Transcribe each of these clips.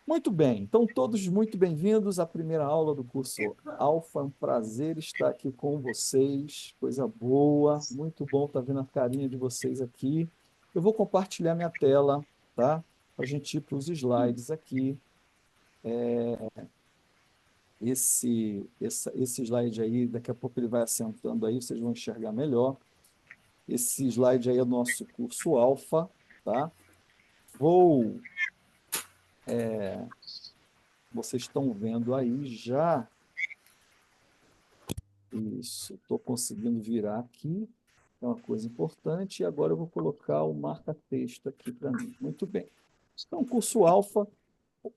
Muito bem, então todos muito bem-vindos à primeira aula do curso Alfa. É um prazer estar aqui com vocês, coisa boa, muito bom estar vendo a carinha de vocês aqui. Eu vou compartilhar minha tela, tá? Para a gente ir para os slides aqui. Esse slide aí, daqui a pouco ele vai assentando aí, vocês vão enxergar melhor. Esse slide aí é o nosso curso Alfa, tá? Vou, vocês estão vendo aí já. Isso, estou conseguindo virar aqui, é uma coisa importante, e agora eu vou colocar o marca-texto aqui para mim. Muito bem. Então, curso Alfa.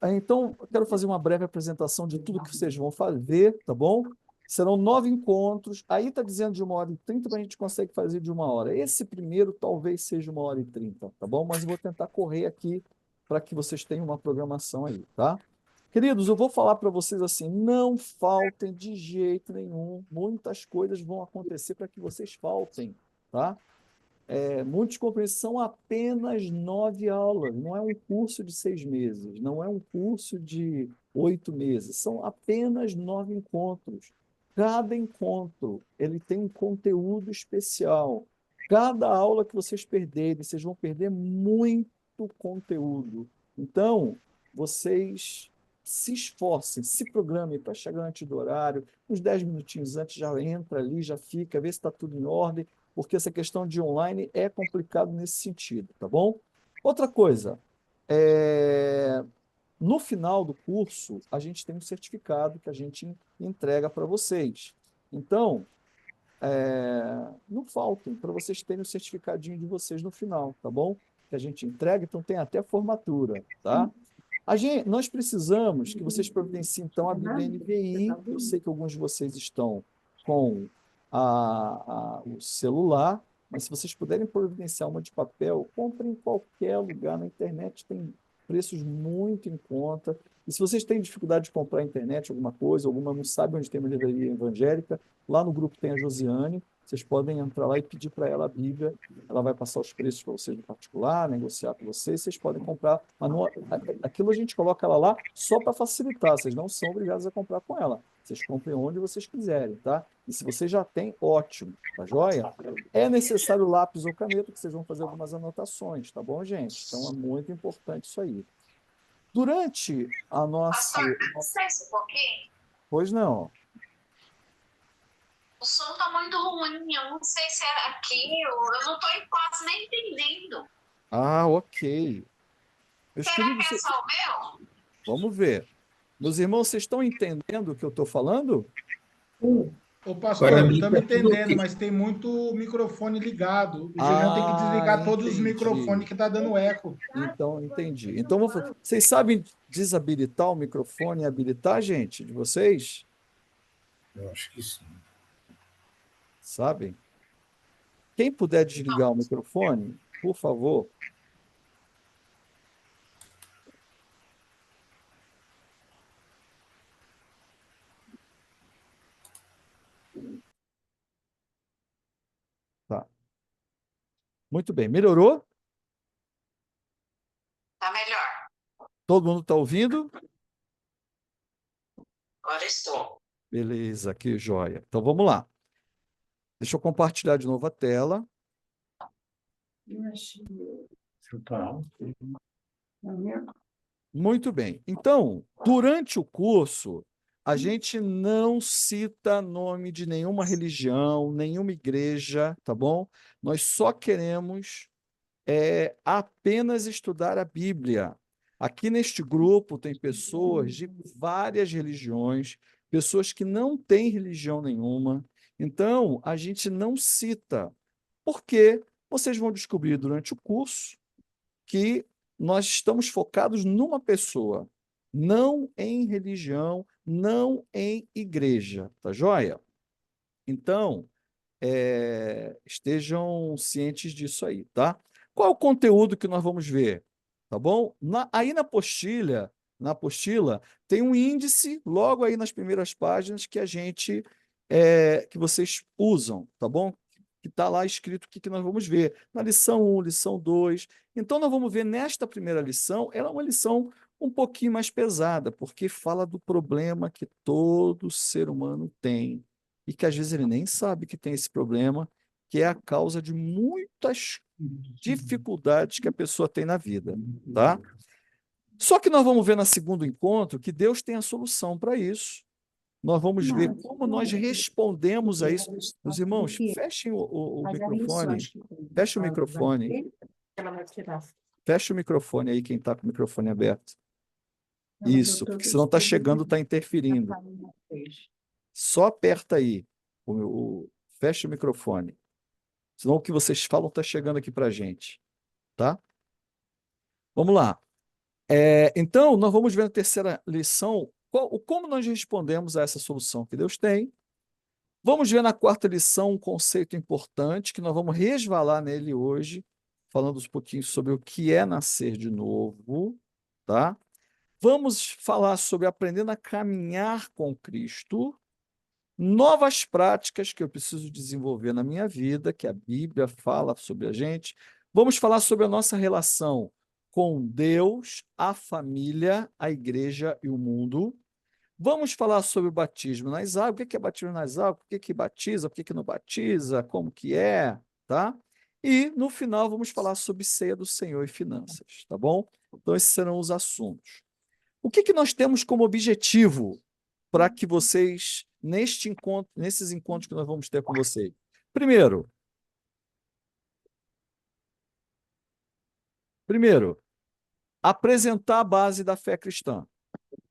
Então, eu quero fazer uma breve apresentação de tudo que vocês vão fazer, tá bom? Serão 9 encontros. Aí está dizendo de 1h30, mas a gente consegue fazer de 1 hora. Esse primeiro talvez seja 1h30, tá bom? Mas eu vou tentar correr aqui para que vocês tenham uma programação aí, tá? Queridos, eu vou falar para vocês assim: não faltem de jeito nenhum. Muitas coisas vão acontecer para que vocês faltem, tá? Muitos companheiros são apenas 9 aulas, não é um curso de 6 meses, não é um curso de 8 meses, são apenas 9 encontros. Cada encontro ele tem um conteúdo especial. Cada aula que vocês perderem, vocês vão perder muito conteúdo. Então, vocês se esforcem, se programem para chegar antes do horário, uns 10 minutinhos antes, já entra ali, já fica, vê se está tudo em ordem, porque essa questão de online é complicado nesse sentido, tá bom? Outra coisa, é, no final do curso, a gente tem um certificado que a gente entrega para vocês. Então, não faltem para vocês terem o certificadinho de vocês no final, tá bom? Que a gente entrega, então tem até formatura, tá? Nós precisamos que vocês providenciem, então, a Bíblia NVI. Eu sei que alguns de vocês estão com o celular, mas se vocês puderem providenciar uma de papel, comprem em qualquer lugar na internet, tem preços muito em conta. E se vocês têm dificuldade de comprar na internet alguma coisa, alguma não sabe onde tem uma livraria evangélica, lá no grupo tem a Josiane, vocês podem entrar lá e pedir para ela a Bíblia, ela vai passar os preços para vocês no particular, negociar com vocês, vocês podem comprar, mas não, aquilo a gente coloca ela lá só para facilitar, vocês não são obrigados a comprar com ela. Vocês comprem onde vocês quiserem, tá? E se você já tem, ótimo, tá joia? É necessário lápis ou caneta, que vocês vão fazer algumas anotações, tá bom, gente? Então é muito importante isso aí. Durante a nossa. Pastor, licença um pouquinho. Pois não. O som tá muito ruim. Eu não sei se é aqui. Eu não tô quase nem entendendo. Ah, ok. Meus Será que queridos, é só o meu? vamos ver. Meus irmãos, vocês estão entendendo o que eu estou falando? Ô, Para pastor, mim estamos está tudo entendendo, ok. mas tem muito microfone ligado. O Julião tem que Ah, desligar todos os entendi. microfones que está dando eco. Então, entendi. Então, vocês sabem desabilitar o microfone e habilitar, gente, de vocês? Eu acho que sim. Sabem? Quem puder desligar o microfone, por favor. Tá. Muito bem. Melhorou? Tá melhor. Todo mundo está ouvindo? Agora estou. Beleza, que joia. Então, vamos lá. Deixa eu compartilhar de novo a tela. Muito bem. Então, durante o curso, a gente não cita nome de nenhuma religião, nenhuma igreja, tá bom? Nós só queremos apenas estudar a Bíblia. Aqui neste grupo tem pessoas de várias religiões, pessoas que não têm religião nenhuma. Então, a gente não cita, porque vocês vão descobrir durante o curso que nós estamos focados numa pessoa, não em religião, não em igreja, tá joia? Então, estejam cientes disso aí, tá? Qual é o conteúdo que nós vamos ver? Tá bom? Aí na apostila, tem um índice logo aí nas primeiras páginas que que vocês usam, tá bom? Que está lá escrito o que nós vamos ver. Na lição 1, lição 2. Então, nós vamos ver nesta primeira lição, ela é uma lição um pouquinho mais pesada, porque fala do problema que todo ser humano tem e que às vezes ele nem sabe que tem esse problema, que é a causa de muitas dificuldades que a pessoa tem na vida, tá? Só que nós vamos ver no segundo encontro que Deus tem a solução para isso. Nós vamos ver como nós respondemos a isso. Meus irmãos, fechem o microfone. Feche o microfone. Feche o microfone aí, quem está com o microfone aberto. Isso, porque senão está chegando, está interferindo. Só aperta aí. Feche o microfone. Senão o que vocês falam está chegando aqui para a gente. Tá? Vamos lá. Então, nós vamos ver na terceira lição como nós respondemos a essa solução que Deus tem. Vamos ver na quarta lição um conceito importante, que nós vamos resvalar nele hoje, falando um pouquinho sobre o que é nascer de novo. Tá? Vamos falar sobre aprendendo a caminhar com Cristo, novas práticas que eu preciso desenvolver na minha vida, que a Bíblia fala sobre a gente. Vamos falar sobre a nossa relação com Deus, a família, a igreja e o mundo. Vamos falar sobre o batismo nas águas. O que é batismo nas águas? Por que batiza? Por que não batiza? Como que é? Tá? E, no final, vamos falar sobre ceia do Senhor e finanças. Tá bom? Então, esses serão os assuntos. O que nós temos como objetivo para que vocês, nesses encontros que nós vamos ter com vocês? Primeiro, apresentar a base da fé cristã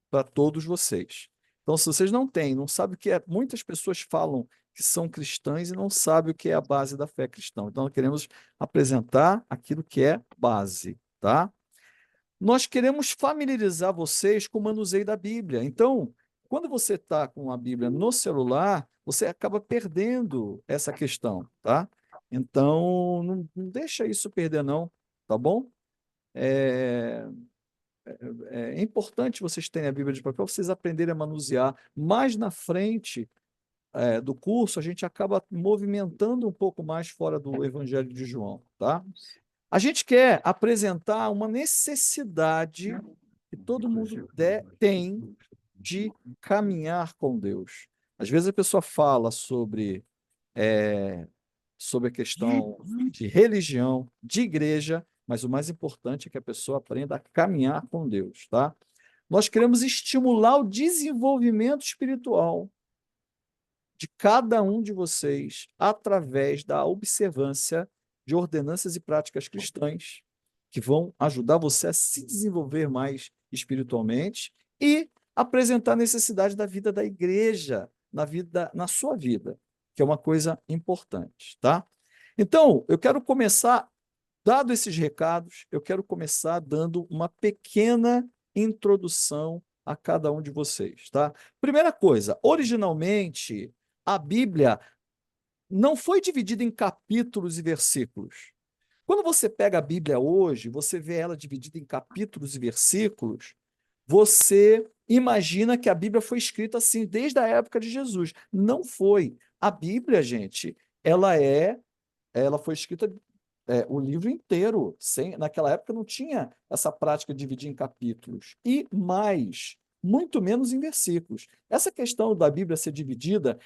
para todos vocês. Então, se vocês não têm, não sabem o que é, muitas pessoas falam que são cristãs e não sabem o que é a base da fé cristã. Então, nós queremos apresentar aquilo que é base, tá? Nós queremos familiarizar vocês com o manuseio da Bíblia. Então, quando você está com a Bíblia no celular, você acaba perdendo essa questão, tá? Então, não deixa isso perder, não, tá bom? É importante vocês terem a Bíblia de papel para vocês aprenderem a manusear. Mais na frente do curso, a gente acaba movimentando um pouco mais fora do Evangelho de João, tá? A gente quer apresentar uma necessidade que todo mundo tem de caminhar com Deus. Às vezes a pessoa fala sobre a questão de religião, de igreja, mas o mais importante é que a pessoa aprenda a caminhar com Deus, tá? Nós queremos estimular o desenvolvimento espiritual de cada um de vocês através da observância de ordenanças e práticas cristãs que vão ajudar você a se desenvolver mais espiritualmente e apresentar a necessidade da vida da igreja na sua vida, que é uma coisa importante, tá? Então, eu quero começar, dado esses recados, eu quero começar dando uma pequena introdução a cada um de vocês, tá? Primeira coisa, originalmente, a Bíblia não foi dividida em capítulos e versículos. Quando você pega a Bíblia hoje, você vê ela dividida em capítulos e versículos, você imagina que a Bíblia foi escrita assim desde a época de Jesus. Não foi. A Bíblia, gente, ela foi escrita o livro inteiro. Naquela época não tinha essa prática de dividir em capítulos. E mais, muito menos em versículos. Essa questão da Bíblia ser dividida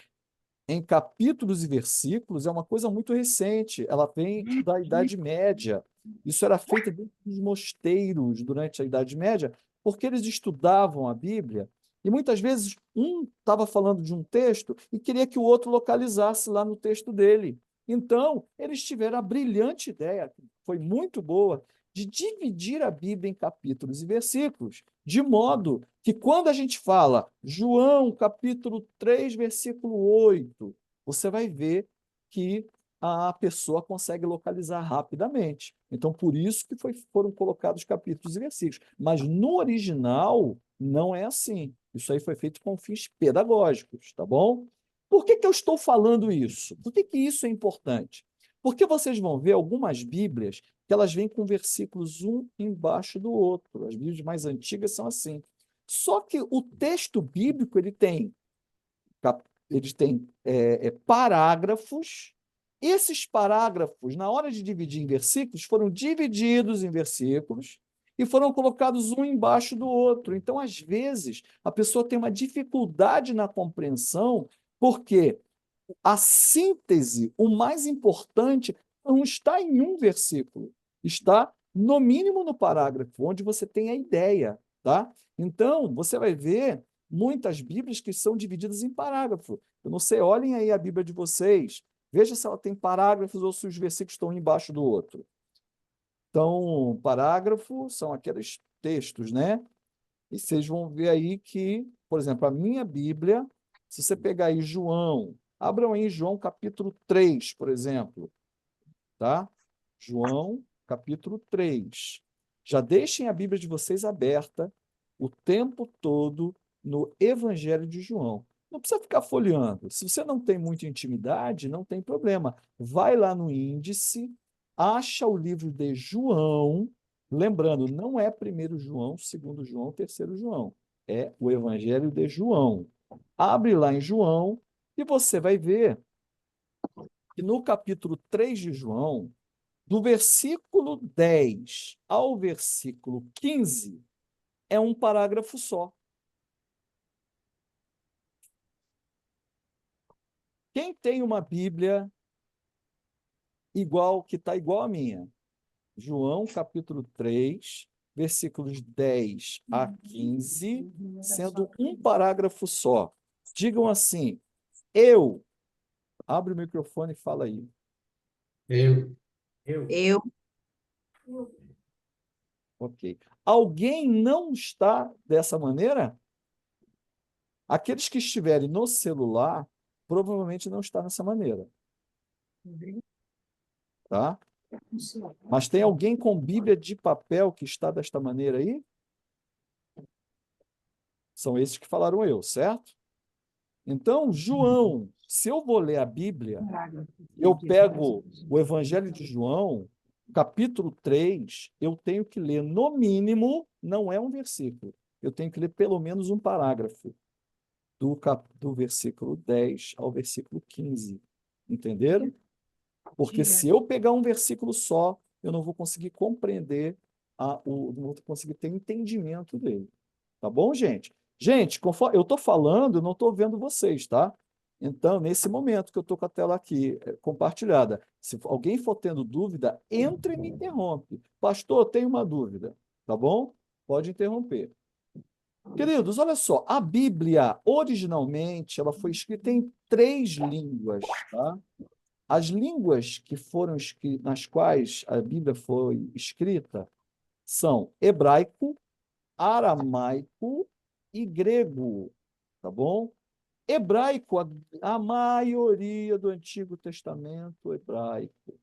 em capítulos e versículos é uma coisa muito recente. Ela vem da Idade Média. Isso era feito dentro dos mosteiros durante a Idade Média, porque eles estudavam a Bíblia e muitas vezes um estava falando de um texto e queria que o outro localizasse lá no texto dele. Então, eles tiveram a brilhante ideia, que foi muito boa, de dividir a Bíblia em capítulos e versículos, de modo que quando a gente fala João, capítulo 3, versículo 8, você vai ver que a pessoa consegue localizar rapidamente. Então, por isso que foram colocados capítulos e versículos. Mas no original, não é assim. Isso aí foi feito com fins pedagógicos, tá bom? Por que eu estou falando isso? Por que isso é importante? Porque vocês vão ver algumas Bíblias que elas vêm com versículos um embaixo do outro. As Bíblias mais antigas são assim. Só que o texto bíblico ele tem parágrafos. Esses parágrafos, na hora de dividir em versículos, foram divididos em versículos e foram colocados um embaixo do outro. Então, às vezes, a pessoa tem uma dificuldade na compreensão, porque a síntese, o mais importante, não está em um versículo, está no mínimo no parágrafo, onde você tem a ideia, tá? Então, você vai ver muitas Bíblias que são divididas em parágrafo. Eu não sei, olhem aí a Bíblia de vocês, veja se ela tem parágrafos ou se os versículos estão um embaixo do outro. Então, parágrafo são aqueles textos, né? E vocês vão ver aí que, por exemplo, a minha Bíblia, se você pegar aí João, abram aí João capítulo 3, por exemplo, tá? João capítulo 3. Já deixem a Bíblia de vocês aberta o tempo todo no Evangelho de João. Não precisa ficar folheando. Se você não tem muita intimidade, não tem problema. Vai lá no índice, acha o livro de João. Lembrando, não é 1º João, 2º João, 3º João. É o Evangelho de João. Abre lá em João e você vai ver que no capítulo 3 de João, do versículo 10 ao versículo 15, é um parágrafo só. Quem tem uma Bíblia igual, que está igual à minha? João, capítulo 3, versículos 10 a 15, sendo um parágrafo só. Digam assim, eu. Abre o microfone e fala aí. Eu. Eu. Ok. Alguém não está dessa maneira? Aqueles que estiverem no celular, provavelmente não está dessa maneira. Tá? Mas tem alguém com Bíblia de papel que está desta maneira aí? São esses que falaram eu, certo? Então, João, se eu vou ler a Bíblia, eu pego o Evangelho de João, capítulo 3, eu tenho que ler, no mínimo, não é um versículo, eu tenho que ler pelo menos um parágrafo, do versículo 10 ao versículo 15. Entenderam? Porque se eu pegar um versículo só, eu não vou conseguir compreender, não vou conseguir ter entendimento dele. Tá bom, gente? Gente, conforme eu estou falando, eu não estou vendo vocês, tá? Então, nesse momento que eu estou com a tela aqui compartilhada, se alguém for tendo dúvida, entre e me interrompe. Pastor, tenho uma dúvida, tá bom? Pode interromper. Queridos, olha só, a Bíblia, originalmente, ela foi escrita em 3 línguas, tá? As línguas que foram nas quais a Bíblia foi escrita são hebraico, aramaico e grego, tá bom? Hebraico, a maioria do Antigo Testamento hebraico.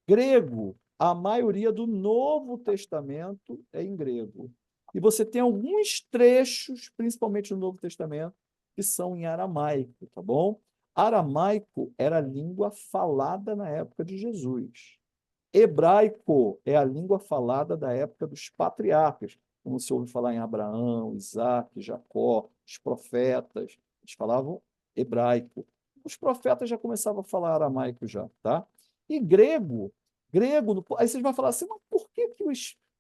Grego, a maioria do Novo Testamento é em grego. E você tem alguns trechos, principalmente no Novo Testamento, que são em aramaico, tá bom? Aramaico era a língua falada na época de Jesus. Hebraico é a língua falada da época dos patriarcas, como se ouve falar em Abraão, Isaac, Jacó, os profetas, eles falavam hebraico. Os profetas já começavam a falar aramaico já, tá? E grego, aí vocês vão falar assim, mas por que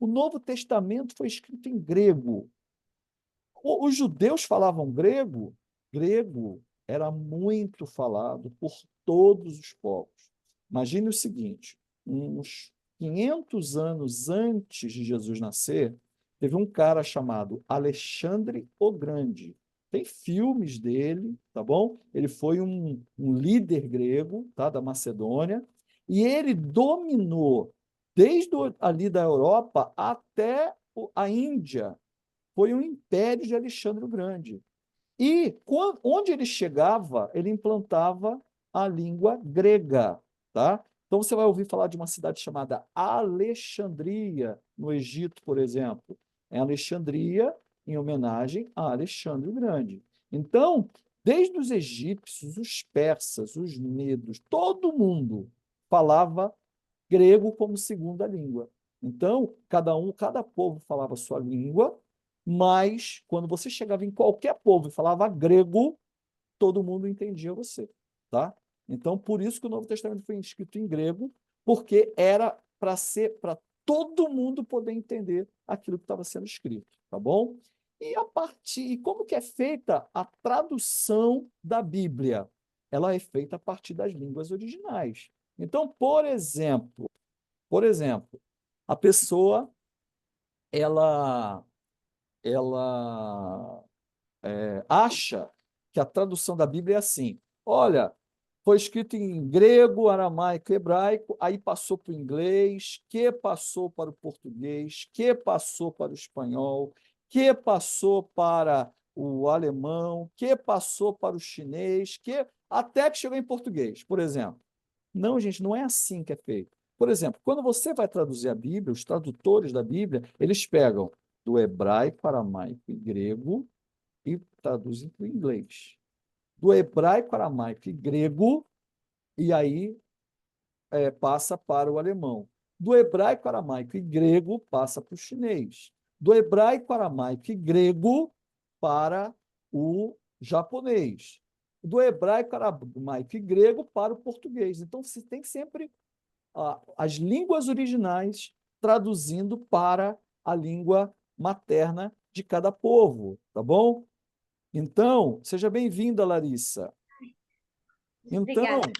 o Novo Testamento foi escrito em grego? Os judeus falavam grego? Grego era muito falado por todos os povos. Imagine o seguinte, uns 500 anos antes de Jesus nascer, teve um cara chamado Alexandre o Grande. Tem filmes dele, tá bom? Ele foi um líder grego, tá, da Macedônia, e ele dominou desde ali da Europa até a Índia. Foi um império de Alexandre o Grande. E onde ele chegava, ele implantava a língua grega, tá? Então você vai ouvir falar de uma cidade chamada Alexandria, no Egito, por exemplo. É Alexandria em homenagem a Alexandre o Grande. Então, desde os egípcios, os persas, os medos, todo mundo falava grego como segunda língua. Então, cada povo falava a sua língua, mas quando você chegava em qualquer povo e falava grego, todo mundo entendia você, tá? Então, por isso que o Novo Testamento foi escrito em grego, porque era para todo mundo poder entender aquilo que estava sendo escrito, tá bom? E como que é feita a tradução da Bíblia? Ela é feita a partir das línguas originais. Então, por exemplo, a pessoa ela ela acha que a tradução da Bíblia é assim: olha, foi escrito em grego, aramaico, hebraico, aí passou para o inglês, que passou para o português, que passou para o espanhol, que passou para o alemão, que passou para o chinês, que até que chegou em português, por exemplo. Não, gente, não é assim que é feito. Por exemplo, quando você vai traduzir a Bíblia, os tradutores da Bíblia, eles pegam do hebraico, aramaico e grego e traduzem para o inglês. Do hebraico, aramaico e grego, e aí passa para o alemão. Do hebraico, aramaico e grego, passa para o chinês. Do hebraico, aramaico e grego, para o japonês. Do hebraico, aramaico e grego, para o português. Então, você tem sempre as línguas originais traduzindo para a língua materna de cada povo, tá bom? Então, seja bem-vinda, Larissa. Então, Obrigada.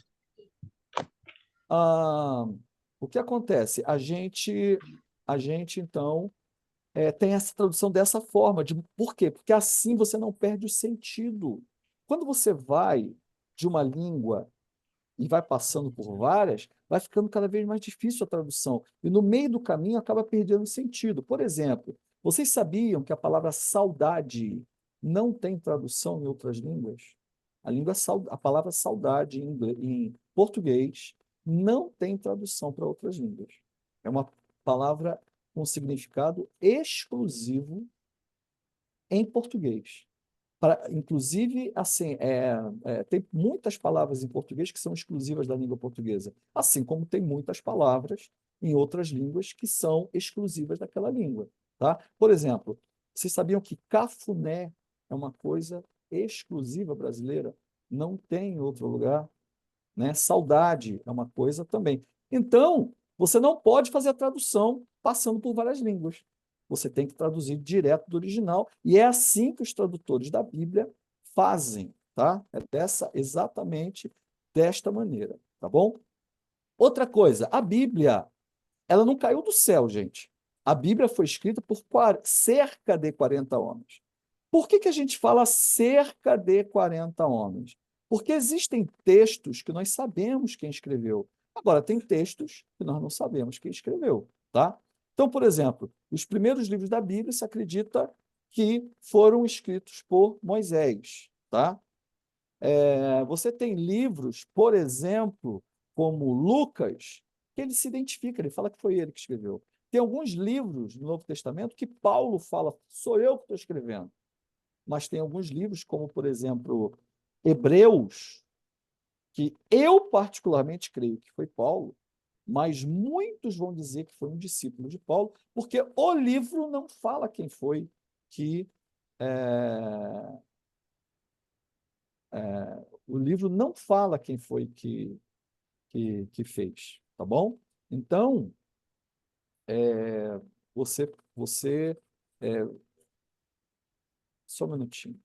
ah, o que acontece? A gente então, tem essa tradução dessa forma. Por quê? Porque assim você não perde o sentido. Quando você vai de uma língua e vai passando por várias, vai ficando cada vez mais difícil a tradução. E no meio do caminho acaba perdendo sentido. Por exemplo, vocês sabiam que a palavra saudade não tem tradução em outras línguas? A palavra saudade em português não tem tradução para outras línguas. É uma palavra com significado exclusivo em português. Inclusive, assim, tem muitas palavras em português que são exclusivas da língua portuguesa, assim como tem muitas palavras em outras línguas que são exclusivas daquela língua, tá? Por exemplo, vocês sabiam que cafuné é uma coisa exclusiva brasileira? Não tem em outro lugar, né? Saudade é uma coisa também. Então, você não pode fazer a tradução passando por várias línguas. Você tem que traduzir direto do original, e é assim que os tradutores da Bíblia fazem, tá? Exatamente desta maneira, tá bom? Outra coisa, a Bíblia, ela não caiu do céu, gente. A Bíblia foi escrita por cerca de 40 homens. Por que a gente fala cerca de 40 homens? Porque existem textos que nós sabemos quem escreveu. Agora, tem textos que nós não sabemos quem escreveu, tá? Então, por exemplo, os primeiros livros da Bíblia se acredita que foram escritos por Moisés, tá? Você tem livros, por exemplo, como Lucas, que ele se identifica, ele fala que foi ele que escreveu. Tem alguns livros no Novo Testamento que Paulo fala, sou eu que estou escrevendo. Mas tem alguns livros, como, por exemplo, Hebreus, que eu particularmente creio que foi Paulo, mas muitos vão dizer que foi um discípulo de Paulo, porque o livro não fala quem foi que. O livro não fala quem foi que fez, tá bom? Então, você. Só um minutinho.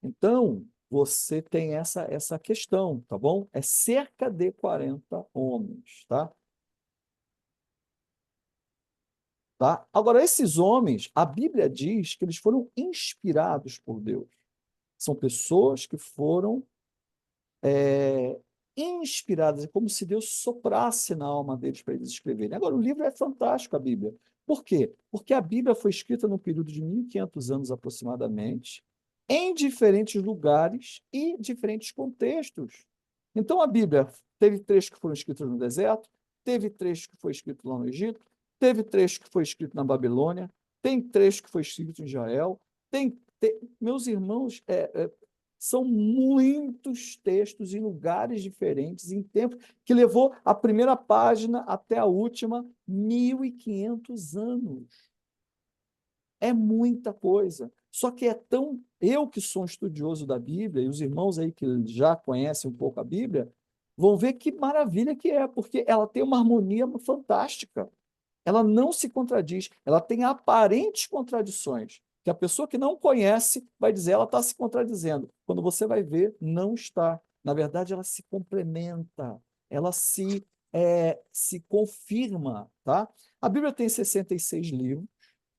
Então, você tem essa questão, tá bom? É cerca de 40 homens, tá? Tá? Agora, esses homens, a Bíblia diz que eles foram inspirados por Deus. São pessoas que foram inspiradas, é como se Deus soprasse na alma deles para eles escreverem. Agora, o livro é fantástico, a Bíblia. Por quê? Porque a Bíblia foi escrita num período de 1500 anos aproximadamente, em diferentes lugares e diferentes contextos. Então, a Bíblia teve trechos que foram escritos no deserto, teve trecho que foi escrito lá no Egito, teve trecho que foi escrito na Babilônia, tem trecho que foi escrito em Israel, meus irmãos, são muitos textos em lugares diferentes, em tempos, que levou a primeira página até a última 1500 anos. É muita coisa. Só que é tão. Eu, que sou um estudioso da Bíblia, e os irmãos aí que já conhecem um pouco a Bíblia, vão ver que maravilha que é, porque ela tem uma harmonia fantástica. ela não se contradiz, ela tem aparentes contradições, que a pessoa que não conhece vai dizer, ela está se contradizendo. Quando você vai ver, não está. Na verdade, ela se complementa, ela se confirma, tá? A Bíblia tem 66 livros,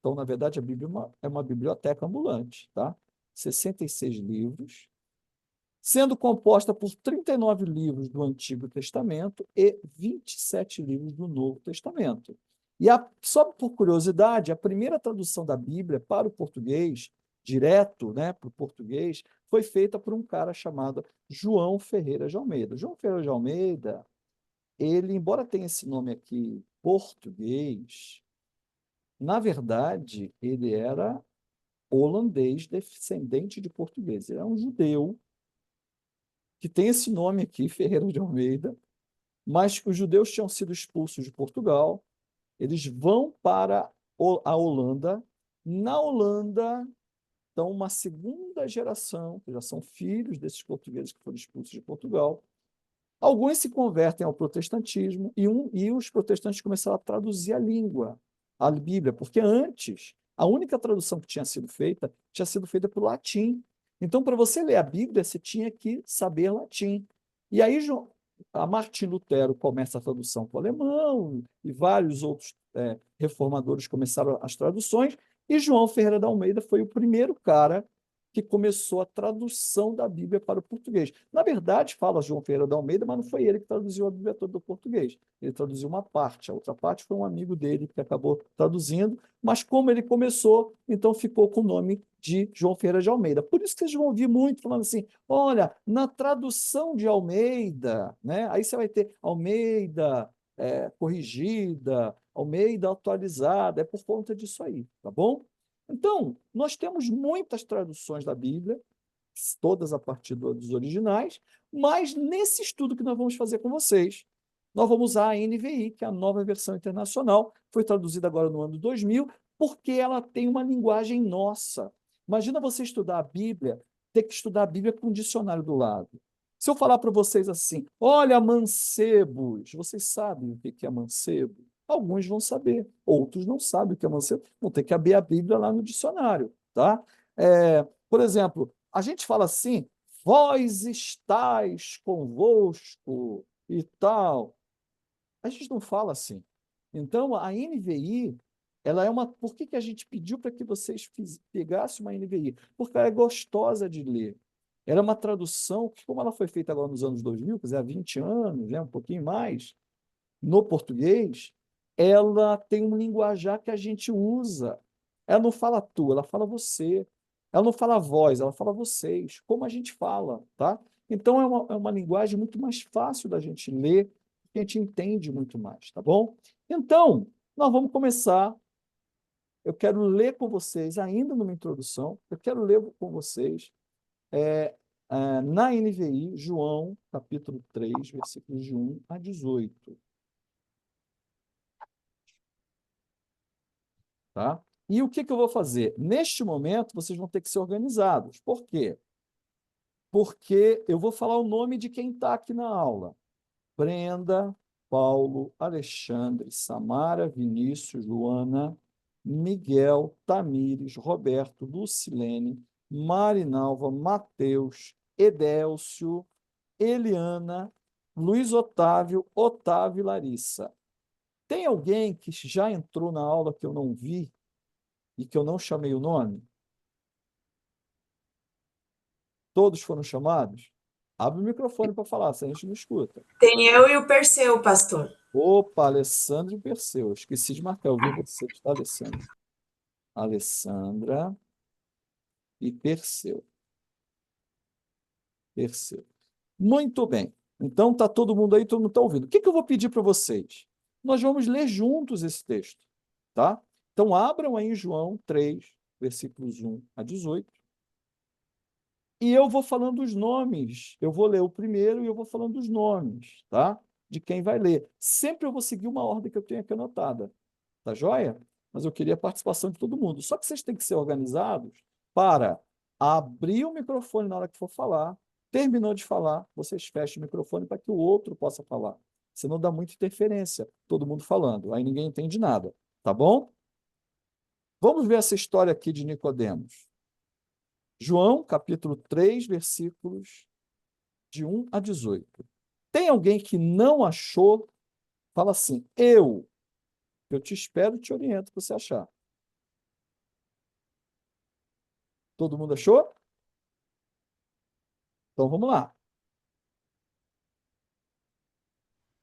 então, na verdade, a Bíblia é uma biblioteca ambulante, tá? 66 livros, sendo composta por 39 livros do Antigo Testamento e 27 livros do Novo Testamento. E só por curiosidade, a primeira tradução da Bíblia para o português, direto, né, para o português, foi feita por um cara chamado João Ferreira de Almeida. João Ferreira de Almeida, ele, embora tenha esse nome aqui, português, na verdade, ele era holandês, descendente de português. Ele é um judeu que tem esse nome aqui, Ferreira de Almeida, mas os judeus tinham sido expulsos de Portugal, eles vão para a Holanda. Na Holanda, estão uma segunda geração, que já são filhos desses portugueses que foram expulsos de Portugal. Alguns se convertem ao protestantismo e os protestantes começaram a traduzir a língua, a Bíblia, porque antes, a única tradução que tinha sido feita para o latim. Então, para você ler a Bíblia, você tinha que saber latim. E aí, a Martim Lutero começa a tradução para o alemão, e vários outros reformadores começaram as traduções, e João Ferreira de Almeida foi o primeiro cara que começou a tradução da Bíblia para o português. Na verdade, fala João Ferreira de Almeida, mas não foi ele que traduziu a Bíblia toda do português. Ele traduziu uma parte, a outra parte foi um amigo dele que acabou traduzindo, mas como ele começou, então ficou com o nome de João Ferreira de Almeida. Por isso que vocês vão ouvir muito falando assim, olha, na tradução de Almeida, né? Aí você vai ter Almeida corrigida, Almeida atualizada, é por conta disso aí, tá bom? Então, nós temos muitas traduções da Bíblia, todas a partir dos originais, mas nesse estudo que nós vamos fazer com vocês, nós vamos usar a NVI, que é a Nova Versão Internacional, foi traduzida agora no ano 2000, porque ela tem uma linguagem nossa. Imagina você estudar a Bíblia, ter que estudar a Bíblia com um dicionário do lado. Se eu falar para vocês assim, olha, mancebos, vocês sabem o que é mancebo? Alguns vão saber, outros não sabem o que é mancebo, vão ter que abrir a Bíblia lá no dicionário, tá? Por exemplo, a gente fala assim, vós estáis convosco e tal. A gente não fala assim. Então, a NVI, ela é uma... Por que a gente pediu para que vocês pegassem uma NVI? Porque ela é gostosa de ler. Era uma tradução que, como ela foi feita agora nos anos 2000, quer dizer, há 20 anos, né, um pouquinho mais, no português, ela tem um linguajar que a gente usa. Ela não fala tu, ela fala você. Ela não fala vós, ela fala vocês, como a gente fala, tá? Então, é uma linguagem muito mais fácil da gente ler, que a gente entende muito mais, tá bom? Então, nós vamos começar. Eu quero ler com vocês, ainda numa introdução, eu quero ler com vocês na NVI, João, capítulo 3, versículos de 1 a 18. Tá? E o que eu vou fazer? Neste momento, vocês vão ter que ser organizados. Por quê? Porque eu vou falar o nome de quem está aqui na aula. Brenda, Paulo, Alexandre, Samara, Vinícius, Luana, Miguel, Tamires, Roberto, Lucilene, Marinalva, Mateus, Edélcio, Eliana, Luiz Otávio, Otávio e Larissa. Tem alguém que já entrou na aula que eu não vi e que eu não chamei o nome? Todos foram chamados? Abre o microfone para falar, se a gente não escuta. Tem eu e o Perseu, pastor. Opa, Alessandra e Perseu. Esqueci de marcar, eu vi você, tá, Alessandra? Alessandra e Perseu. Perseu. Muito bem. Então, está todo mundo aí, todo mundo está ouvindo. O que eu vou pedir para vocês? Nós vamos ler juntos esse texto, tá? Então, abram aí João 3, versículos 1 a 18. E eu vou falando os nomes. Eu vou ler o primeiro e eu vou falando os nomes, tá? De quem vai ler. Sempre eu vou seguir uma ordem que eu tenho aqui anotada. Tá joia? Mas eu queria a participação de todo mundo. Só que vocês têm que ser organizados para abrir o microfone na hora que for falar. Terminou de falar, vocês fecham o microfone para que o outro possa falar. senão dá muita interferência, todo mundo falando, aí ninguém entende nada, tá bom? Vamos ver essa história aqui de Nicodemos. João, capítulo 3, versículos de 1 a 18. Tem alguém que não achou? Fala assim, eu te espero e te oriento para você achar. Todo mundo achou? Então vamos lá.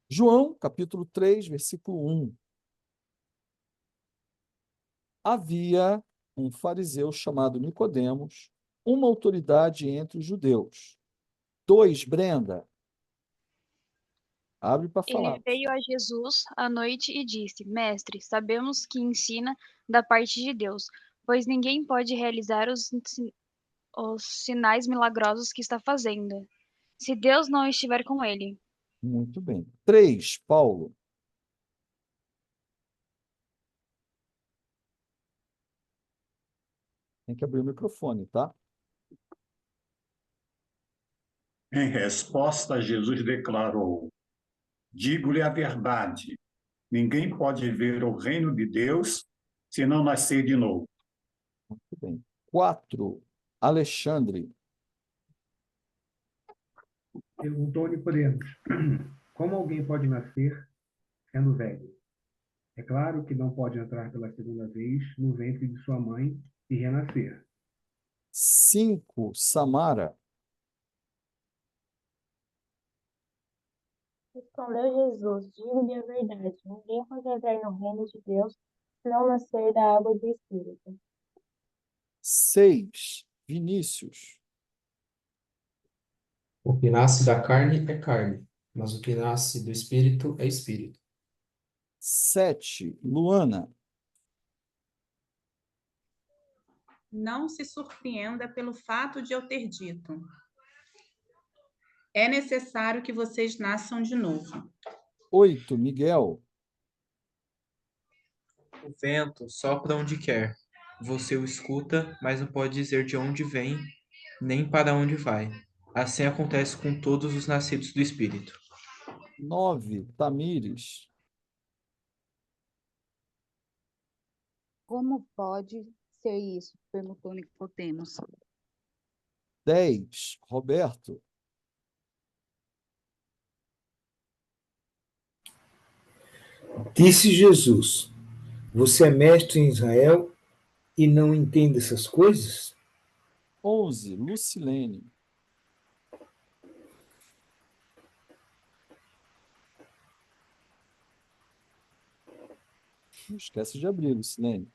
João, capítulo 3, versículo 1. Havia um fariseu chamado Nicodemos, uma autoridade entre os judeus. 2, Brenda. Abre para falar. Ele veio a Jesus à noite e disse: Mestre, sabemos que ensina da parte de Deus, pois ninguém pode realizar os sinais milagrosos que está fazendo, se Deus não estiver com ele. Muito bem. 3, Paulo. Tem que abrir o microfone, tá? Em resposta, Jesus declarou: Digo-lhe a verdade, ninguém pode ver o reino de Deus se não nascer de novo. Muito bem. 4, Alexandre. Perguntou Nicodemos: Como alguém pode nascer sendo velho? É claro que não pode entrar pela segunda vez no ventre de sua mãe e renascer. 5, Samara. Respondeu Jesus: Digo-lhe a verdade, ninguém pode entrar no reino de Deus se não nascer da água e do Espírito. 6, Vinícius. O que nasce da carne é carne, mas o que nasce do espírito é espírito. 7, Luana. Não se surpreenda pelo fato de eu ter dito: é necessário que vocês nasçam de novo. 8, Miguel. O vento sopra onde quer. Você o escuta, mas não pode dizer de onde vem, nem para onde vai. Assim acontece com todos os nascidos do Espírito. 9, Tamires. Como pode ser isso? Perguntou Nicodemos. 10, Roberto. Disse Jesus: Você é mestre em Israel e não entende essas coisas? 11, Lucilene. Não esquece de abrir, Lucilene.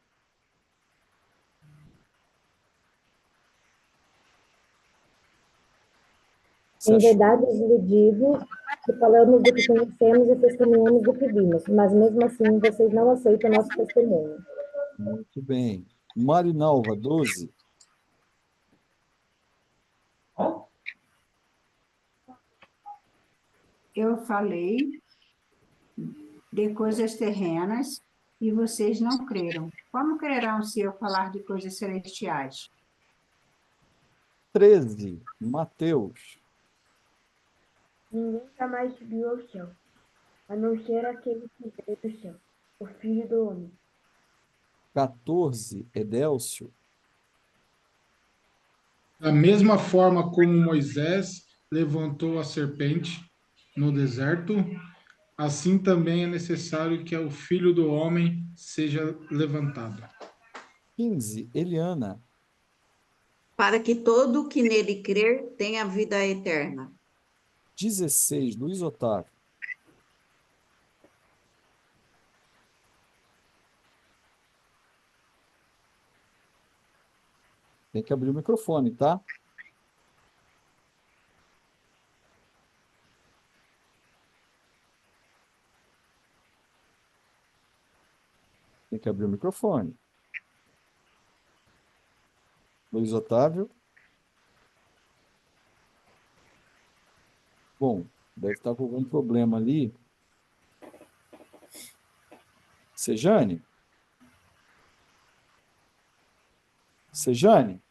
Em verdade lhe digo que falamos do que conhecemos e testemunhamos do que vimos, mas mesmo assim vocês não aceitam nosso testemunho. Muito bem. Marinalva, 12. Eu falei de coisas terrenas e vocês não creram. Como crerão se eu falar de coisas celestiais? 13, Mateus. Ninguém jamais subiu ao céu, a não ser aquele que veio do céu, o Filho do Homem. 14, Edélcio. Da mesma forma como Moisés levantou a serpente no deserto, assim também é necessário que o Filho do Homem seja levantado. 15, Eliana. Para que todo que nele crer tenha vida eterna. 16, Luiz Otávio. Tem que abrir o microfone, tá? Tem que abrir o microfone. Luiz Otávio. Bom, deve estar com algum problema ali. Sejane? Sejane?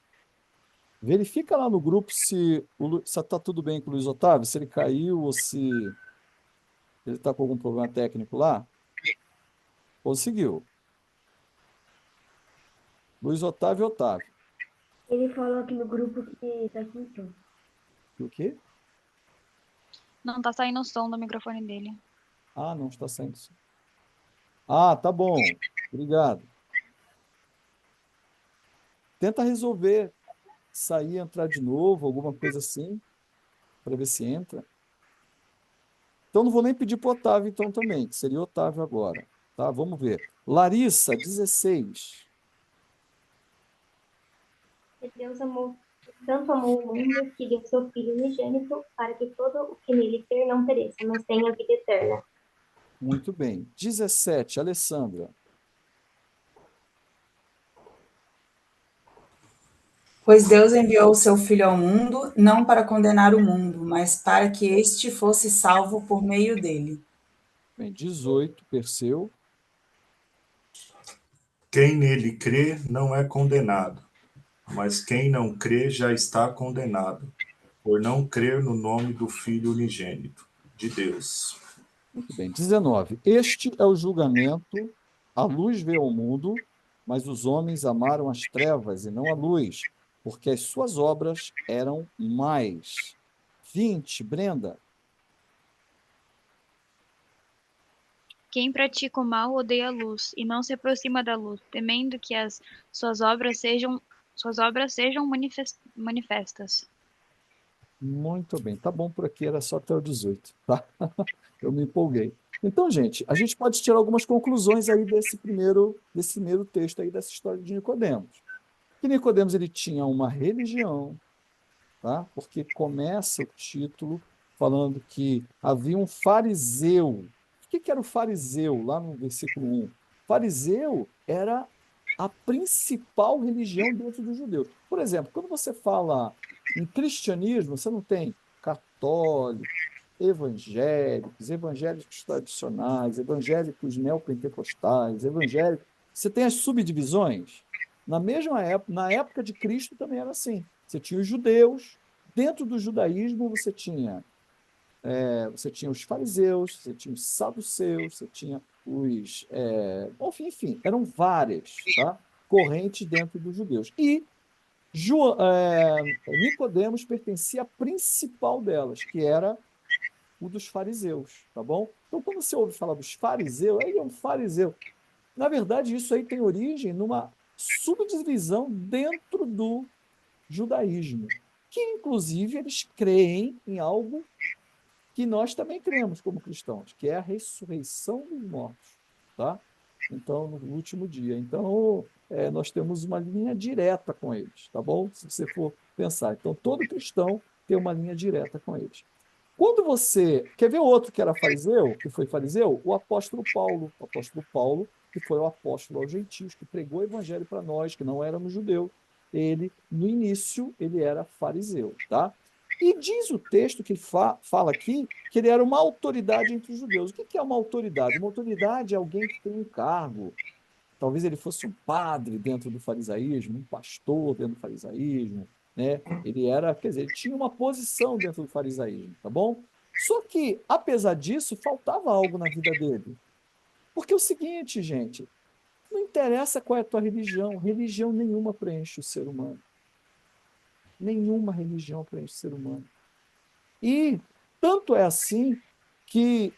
Verifica lá no grupo se está tudo bem com o Luiz Otávio, se ele caiu ou se... Ele está com algum problema técnico lá? Conseguiu. Luiz Otávio Otávio. Ele falou aqui no grupo que tá com som. O quê? Não tá saindo o som do microfone dele. Ah, não está saindo som. Ah, tá bom. Obrigado. Tenta resolver. Sair, entrar de novo, alguma coisa assim, para ver se entra. Então, não vou nem pedir para o Otávio, então, também, que seria o Otávio agora. Tá? Vamos ver. Larissa, 16. Deus tanto amou o mundo que deu seu Filho unigênito para que todo o que nele crer não pereça, mas tenha vida eterna. Muito bem. 17, Alessandra. Pois Deus enviou o seu Filho ao mundo, não para condenar o mundo, mas para que este fosse salvo por meio dele. Bem, 18, Perseu. Quem nele crê não é condenado, mas quem não crê já está condenado, por não crer no nome do Filho unigênito de Deus. Muito bem. 19. Este é o julgamento. A luz veio ao mundo, mas os homens amaram as trevas e não a luz, porque as suas obras eram más. 20, Brenda. Quem pratica o mal odeia a luz e não se aproxima da luz, temendo que as suas obras sejam manifestas. Muito bem. Tá bom por aqui, era só até o 18, tá? Eu me empolguei. Então, gente, a gente pode tirar algumas conclusões aí desse primeiro texto aí, dessa história de Nicodemos. Que Nicodemos, ele tinha uma religião, tá? Porque começa o título falando que havia um fariseu. O que era o fariseu, lá no versículo 1? Fariseu era a principal religião dentro dos judeus. Por exemplo, quando você fala em cristianismo, você não tem católico, evangélicos, evangélicos tradicionais, evangélicos neopentecostais, evangélicos. Você tem as subdivisões. Na mesma época, na época de Cristo também era assim. Você tinha os judeus, dentro do judaísmo você tinha os fariseus, você tinha os saduceus, você tinha os... enfim, eram várias, tá? Correntes dentro dos judeus. E Nicodemos pertencia à principal delas, que era o dos fariseus, tá bom? Então, quando você ouve falar dos fariseus, aí é um fariseu. Na verdade, isso aí tem origem numa subdivisão dentro do judaísmo, que, inclusive, eles creem em algo que nós também cremos como cristãos, que é a ressurreição dos mortos, tá? Então, no último dia. Então, nós temos uma linha direta com eles, tá bom? Se você for pensar. Então, todo cristão tem uma linha direta com eles. Quando você... Quer ver outro que era fariseu, que foi fariseu? O apóstolo Paulo. O apóstolo Paulo, que foi o apóstolo aos gentios, que pregou o evangelho para nós, que não éramos judeus. Ele, no início, ele era fariseu, tá? E diz o texto que fala aqui que ele era uma autoridade entre os judeus. O que é uma autoridade? Uma autoridade é alguém que tem um cargo. Talvez ele fosse um padre dentro do farisaísmo, um pastor dentro do farisaísmo, né? Ele era, quer dizer, ele tinha uma posição dentro do farisaísmo, tá bom? Só que, apesar disso, faltava algo na vida dele. Porque é o seguinte, gente, não interessa qual é a tua religião, religião nenhuma preenche o ser humano. Nenhuma religião preenche o ser humano. E tanto é assim que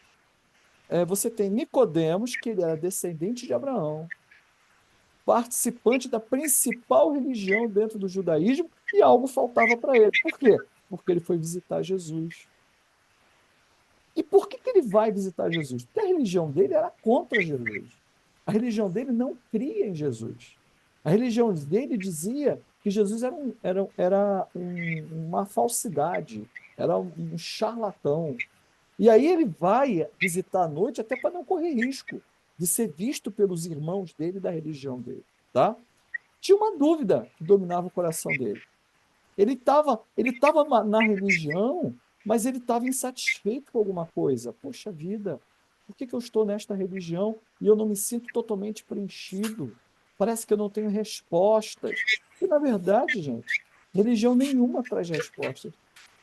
você tem Nicodemos, que ele era descendente de Abraão, participante da principal religião dentro do judaísmo, e algo faltava para ele. Por quê? Porque ele foi visitar Jesus. E por que ele vai visitar Jesus? Porque a religião dele era contra Jesus. A religião dele não cria em Jesus. A religião dele dizia que Jesus era uma falsidade, era um charlatão. E aí ele vai visitar à noite até para não correr risco de ser visto pelos irmãos dele da religião dele. Tá? Tinha uma dúvida que dominava o coração dele. Ele estava na religião, mas ele estava insatisfeito com alguma coisa. Poxa vida, por que eu estou nesta religião e eu não me sinto totalmente preenchido? Parece que eu não tenho respostas. E, na verdade, gente, religião nenhuma traz respostas.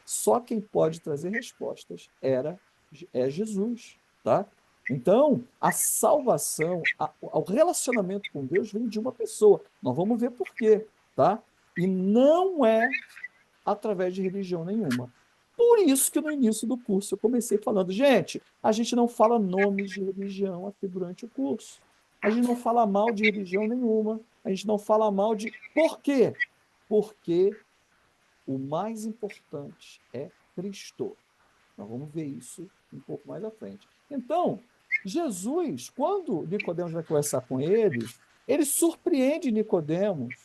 Só quem pode trazer respostas é Jesus. tá? Então, a salvação, o relacionamento com Deus vem de uma pessoa. Nós vamos ver por quê, tá? E não é através de religião nenhuma. Por isso que no início do curso eu comecei falando, gente, a gente não fala nomes de religião aqui durante o curso. A gente não fala mal de religião nenhuma. A gente não fala mal de... Por quê? Porque o mais importante é Cristo. Nós vamos ver isso um pouco mais à frente. Então, Jesus, quando Nicodemos vai conversar com ele surpreende Nicodemos,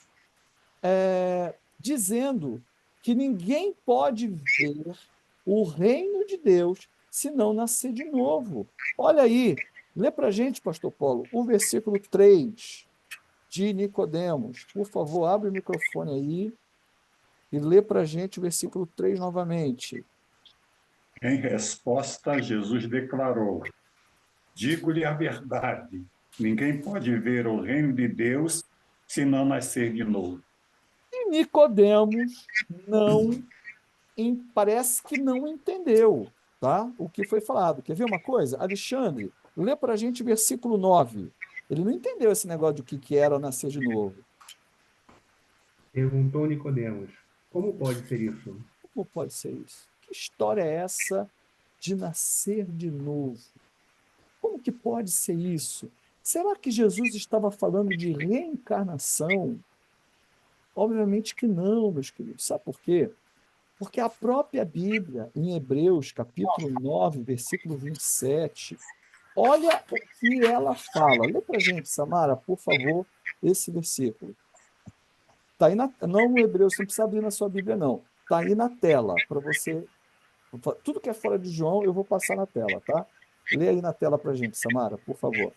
dizendo que ninguém pode ver o reino de Deus se não nascer de novo. Olha aí, lê para a gente, pastor Paulo, o versículo 3 de Nicodemos. Por favor, abre o microfone aí e lê para a gente o versículo 3 novamente. Em resposta, Jesus declarou: digo-lhe a verdade, ninguém pode ver o reino de Deus se não nascer de novo. E Nicodemos parece que não entendeu, tá? O que foi falado. Quer ver uma coisa? Alexandre, lê para a gente o versículo 9. Ele não entendeu esse negócio de o que era nascer de novo. Perguntou Nicodemos: como pode ser isso? Como pode ser isso? Que história é essa de nascer de novo? Como que pode ser isso? Será que Jesus estava falando de reencarnação? Obviamente que não, meus queridos. Sabe por quê? Porque a própria Bíblia, em Hebreus, capítulo 9, versículo 27, olha o que ela fala. Lê para a gente, Samara, por favor, esse versículo. Está aí não o Hebreus, você não precisa abrir na sua Bíblia, não. Está aí na tela, para você... Tudo que é fora de João, eu vou passar na tela, tá? Lê aí na tela para a gente, Samara, por favor.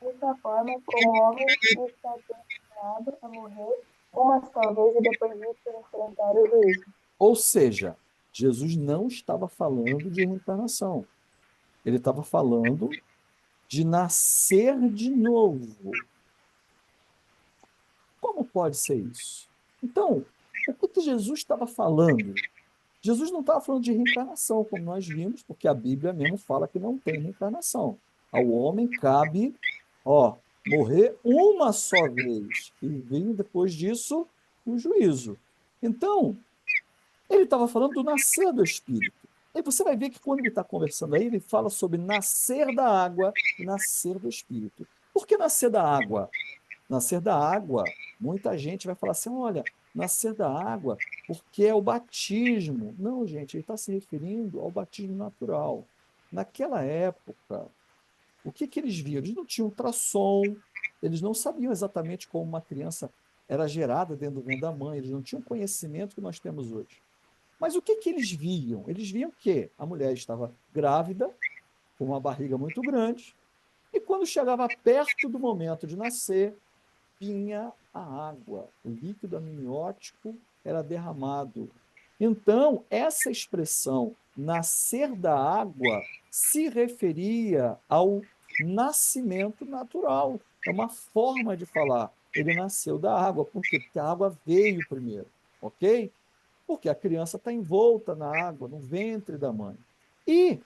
Dessa forma, como o homem está destinado a morrer uma só vez e depois disso enfrentar o juízo. Ou seja, Jesus não estava falando de reencarnação. Ele estava falando de nascer de novo. Como pode ser isso? Então, o que Jesus estava falando? Jesus não estava falando de reencarnação, como nós vimos, porque a Bíblia mesmo fala que não tem reencarnação. Ao homem cabe, morrer uma só vez e vir depois disso o juízo. Então, ele estava falando do nascer do Espírito. E você vai ver que quando ele está conversando aí, ele fala sobre nascer da água e nascer do Espírito. Por que nascer da água? Nascer da água, muita gente vai falar assim, olha, nascer da água porque é o batismo. Não, gente, ele está se referindo ao batismo natural. Naquela época, o que eles viam? Eles não tinham ultrassom, eles não sabiam exatamente como uma criança era gerada dentro do ventre da mãe, eles não tinham o conhecimento que nós temos hoje. Mas o que eles viam? Eles viam que a mulher estava grávida, com uma barriga muito grande, e quando chegava perto do momento de nascer, vinha a água, o líquido amniótico era derramado. Então, essa expressão, nascer da água, se referia ao nascimento natural. É uma forma de falar. Ele nasceu da água. Por quê? Porque a água veio primeiro, ok? Porque a criança está envolta na água, no ventre da mãe. E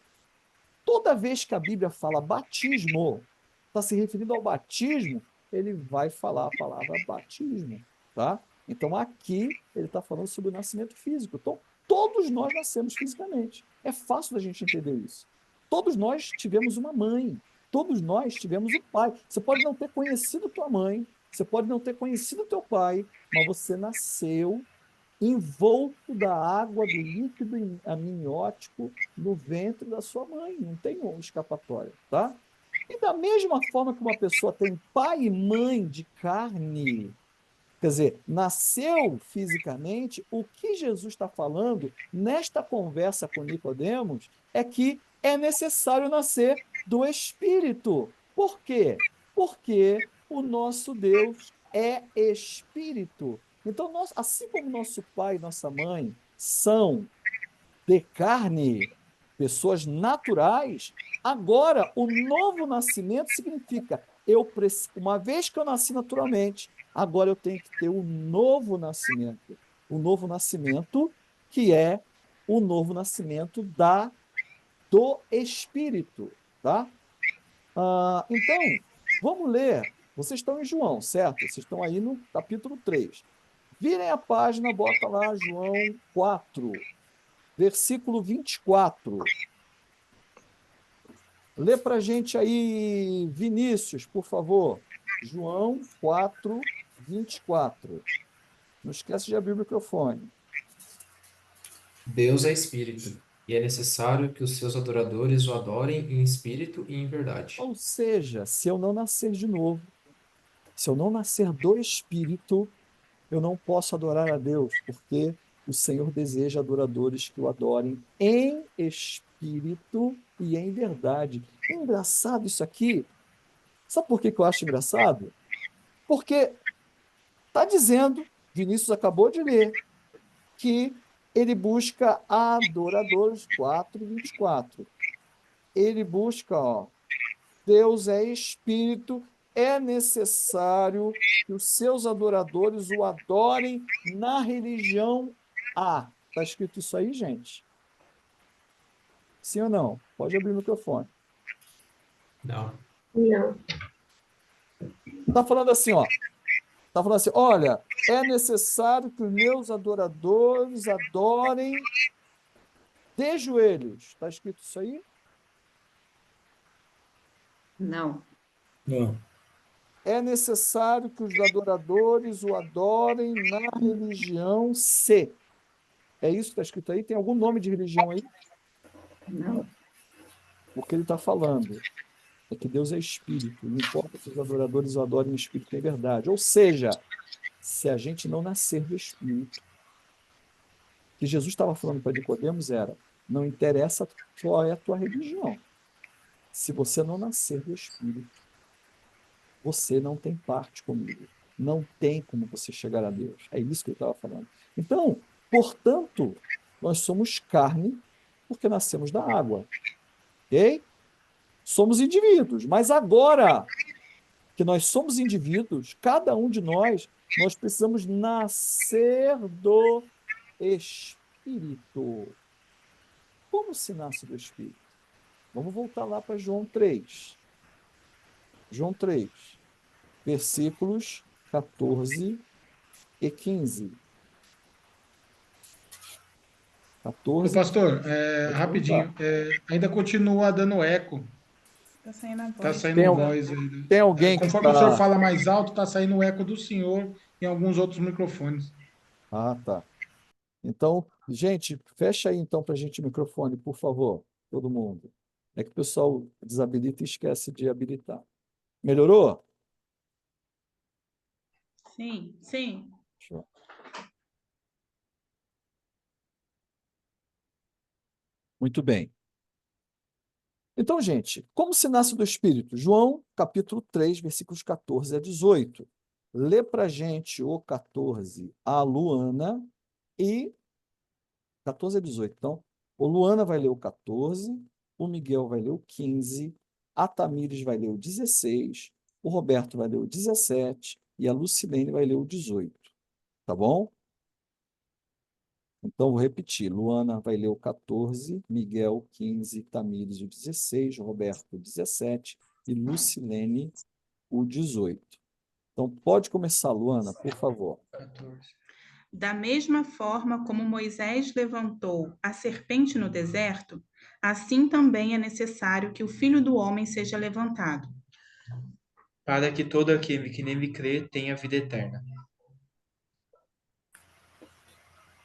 toda vez que a Bíblia fala batismo, está se referindo ao batismo, ele vai falar a palavra batismo, tá? Então, aqui, ele está falando sobre o nascimento físico. Então, todos nós nascemos fisicamente. É fácil da gente entender isso. Todos nós tivemos uma mãe. Todos nós tivemos um pai. Você pode não ter conhecido tua mãe, você pode não ter conhecido teu pai, mas você nasceu envolto da água, do líquido amniótico no ventre da sua mãe. Não tem escapatória, tá? E da mesma forma que uma pessoa tem pai e mãe de carne, quer dizer, nasceu fisicamente, o que Jesus está falando nesta conversa com Nicodemos é que é necessário nascer do Espírito. Por quê? Porque o nosso Deus é Espírito. Então, assim como nosso pai e nossa mãe são de carne, pessoas naturais, agora o novo nascimento significa, uma vez que eu nasci naturalmente, agora eu tenho que ter um novo nascimento. O novo nascimento que é o novo nascimento da do Espírito, tá? Então, vamos ler. Vocês estão em João, certo? Vocês estão aí no capítulo 3. Virem a página, bota lá João 4, versículo 24. Lê para a gente aí, Vinícius, por favor. João 4, 24. Não esquece de abrir o microfone. Deus é espírito, e é necessário que os seus adoradores o adorem em espírito e em verdade. Ou seja, se eu não nascer de novo, se eu não nascer do Espírito, eu não posso adorar a Deus, porque o Senhor deseja adoradores que o adorem em espírito e em verdade. É engraçado isso aqui. Sabe por que eu acho engraçado? Porque está dizendo, Vinícius acabou de ler, que ele busca adoradores, 4:24. Ele busca, Deus é espírito, é necessário que os seus adoradores o adorem na religião A. Está escrito isso aí, gente? Sim ou não? Pode abrir o microfone. Não. Não. Está falando assim, Está falando assim, olha, é necessário que os meus adoradores adorem de joelhos. Está escrito isso aí? Não. Não. É necessário que os adoradores o adorem na religião C. É isso que está escrito aí? Tem algum nome de religião aí? Não. O que ele está falando é que Deus é espírito. Não importa se os adoradores o adorem em espírito e em verdade. Ou seja, se a gente não nascer do espírito, o que Jesus estava falando para Nicodemos era, não interessa qual é a tua religião. Se você não nascer do espírito, você não tem parte comigo. Não tem como você chegar a Deus. É isso que ele estava falando. Então, portanto, nós somos carne porque nascemos da água. Ok? Somos indivíduos. Mas agora que nós somos indivíduos, cada um de nós precisamos nascer do Espírito. Como se nasce do Espírito? Vamos voltar lá para João 3. João 3, versículos 14 e 15. 14. Pastor, rapidinho, ainda continua dando eco. Está saindo a voz. Está saindo voz aí. Tem alguém que conforme o senhor fala mais alto, está saindo o eco do senhor em alguns outros microfones. Ah, tá. Então, gente, fecha aí então para a gente o microfone, por favor, todo mundo. É que o pessoal desabilita e esquece de habilitar. Melhorou? Sim, sim. Show. Muito bem. Então, gente, como se nasce do Espírito? João, capítulo 3, versículos 14 a 18. Lê para a gente o 14, a Luana, e 14 a 18. Então, o Luana vai ler o 14, o Miguel vai ler o 15, a Tamires vai ler o 16, o Roberto vai ler o 17 e a Lucilene vai ler o 18. Tá bom? Então, vou repetir. Luana vai ler o 14, Miguel o 15, Tamires o 16, Roberto o 17 e Lucilene o 18. Então, pode começar, Luana, por favor. 14. Da mesma forma como Moisés levantou a serpente no deserto, assim também é necessário que o Filho do Homem seja levantado. Para que todo aquele que nele crê tenha vida eterna.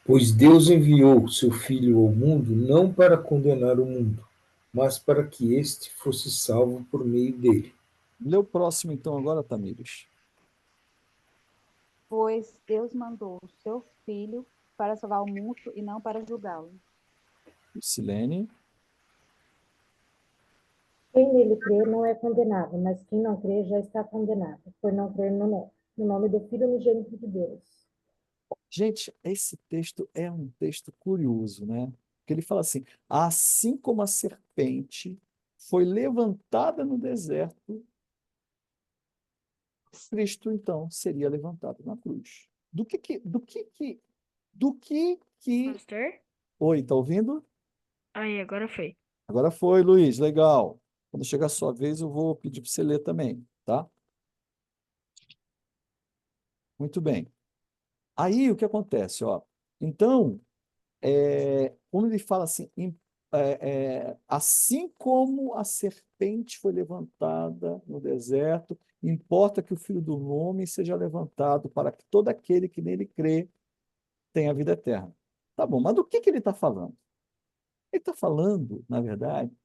Pois Deus enviou seu Filho ao mundo não para condenar o mundo, mas para que este fosse salvo por meio dele. Lê o próximo, então, agora, Tamires. Pois Deus mandou o seu Filho para salvar o mundo e não para julgá-lo. Lucilene. Quem nele crê não é condenado, mas quem não crê já está condenado, por não crer no nome do Filho unigênito de Deus. Gente, esse texto é um texto curioso, né? Porque ele fala assim, assim como a serpente foi levantada no deserto, Cristo, então, seria levantado na cruz. Pastor? Oi, tá ouvindo? Aí, agora foi. Agora foi, Luiz, legal. Quando chegar a sua vez, eu vou pedir para você ler também, tá? Muito bem. Aí, o que acontece, ó? Então, quando ele fala assim, assim como a serpente foi levantada no deserto, importa que o Filho do Homem seja levantado para que todo aquele que nele crê tenha vida eterna. Tá bom, mas do que ele está falando? Ele está falando, na verdade,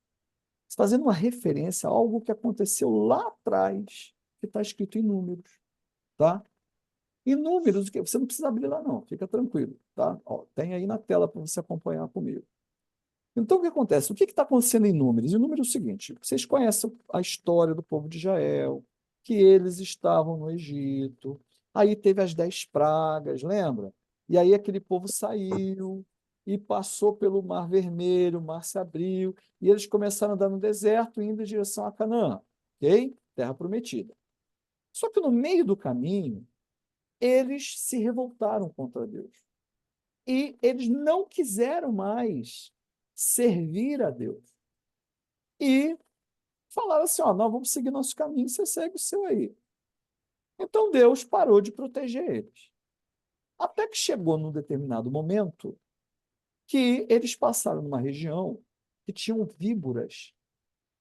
fazendo uma referência a algo que aconteceu lá atrás, que está escrito em Números, tá? Em Números, você não precisa abrir lá não, fica tranquilo, tá? Ó, tem aí na tela para você acompanhar comigo. Então, o que acontece? O que está acontecendo em Números? Em Números é o seguinte, vocês conhecem a história do povo de Israel, que eles estavam no Egito, aí teve as 10 pragas, lembra? E aí aquele povo saiu e passou pelo Mar Vermelho, o mar se abriu, e eles começaram a andar no deserto, indo em direção a Canaã, ok? Terra prometida. Só que no meio do caminho, eles se revoltaram contra Deus. E eles não quiseram mais servir a Deus. E falaram assim, ó, nós vamos seguir nosso caminho, você segue o seu aí. Então Deus parou de proteger eles. Até que chegou num determinado momento que eles passaram numa região que tinham víboras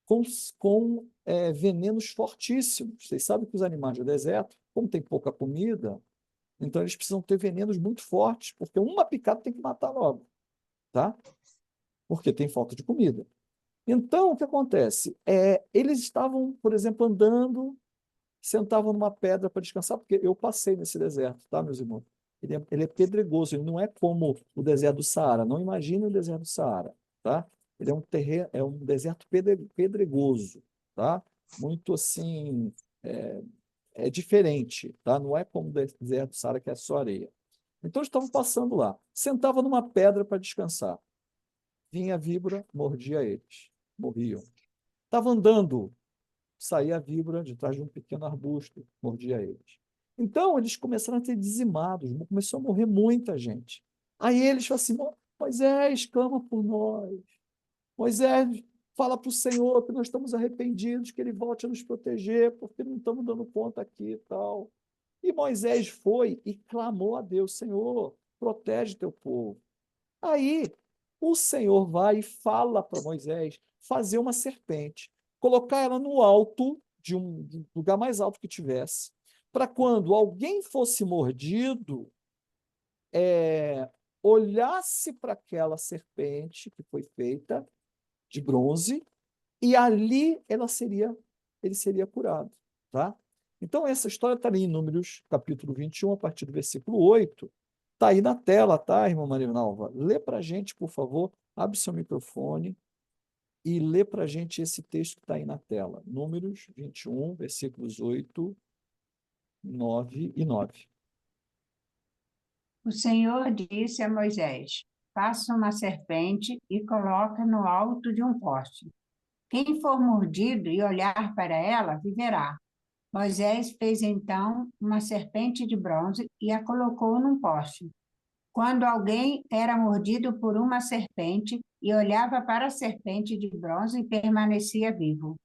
com venenos fortíssimos. Vocês sabem que os animais do deserto, como tem pouca comida, então eles precisam ter venenos muito fortes, porque uma picada tem que matar logo, tá? Porque tem falta de comida. Então, o que acontece? Eles estavam, por exemplo, andando, sentavam numa pedra para descansar, porque eu passei nesse deserto, tá, meus irmãos? Ele é pedregoso, ele não é como o deserto do Saara. Não imagine o deserto do Saara, tá? Ele é um terreno, é um deserto pedregoso, tá? Muito assim, é diferente, tá? Não é como o deserto do Saara, que é só areia. Então, eles estavam passando lá. Sentava numa pedra para descansar. Vinha a víbora, mordia eles. Morriam. Estava andando, saía a víbora de trás de um pequeno arbusto, mordia eles. Então, eles começaram a ser dizimados, começou a morrer muita gente. Aí eles falaram assim, Moisés, clama por nós. Moisés, fala para o Senhor que nós estamos arrependidos, que Ele volte a nos proteger, porque não estamos dando conta aqui e tal. E Moisés foi e clamou a Deus, Senhor, protege teu povo. Aí o Senhor vai e fala para Moisés fazer uma serpente, colocar ela no alto de um lugar mais alto que tivesse, para quando alguém fosse mordido, olhasse para aquela serpente que foi feita de bronze e ali ele seria curado, tá? Então essa história está ali em Números, capítulo 21, a partir do versículo 8. Está aí na tela, tá, irmã Marinalva? Lê para a gente, por favor. Abre seu microfone e lê para a gente esse texto que está aí na tela. Números 21, versículos 8, 9 e 9. O Senhor disse a Moisés: faça uma serpente e coloca no alto de um poste. Quem for mordido e olhar para ela, viverá. Moisés fez então uma serpente de bronze e a colocou num poste. Quando alguém era mordido por uma serpente e olhava para a serpente de bronze, permanecia vivo.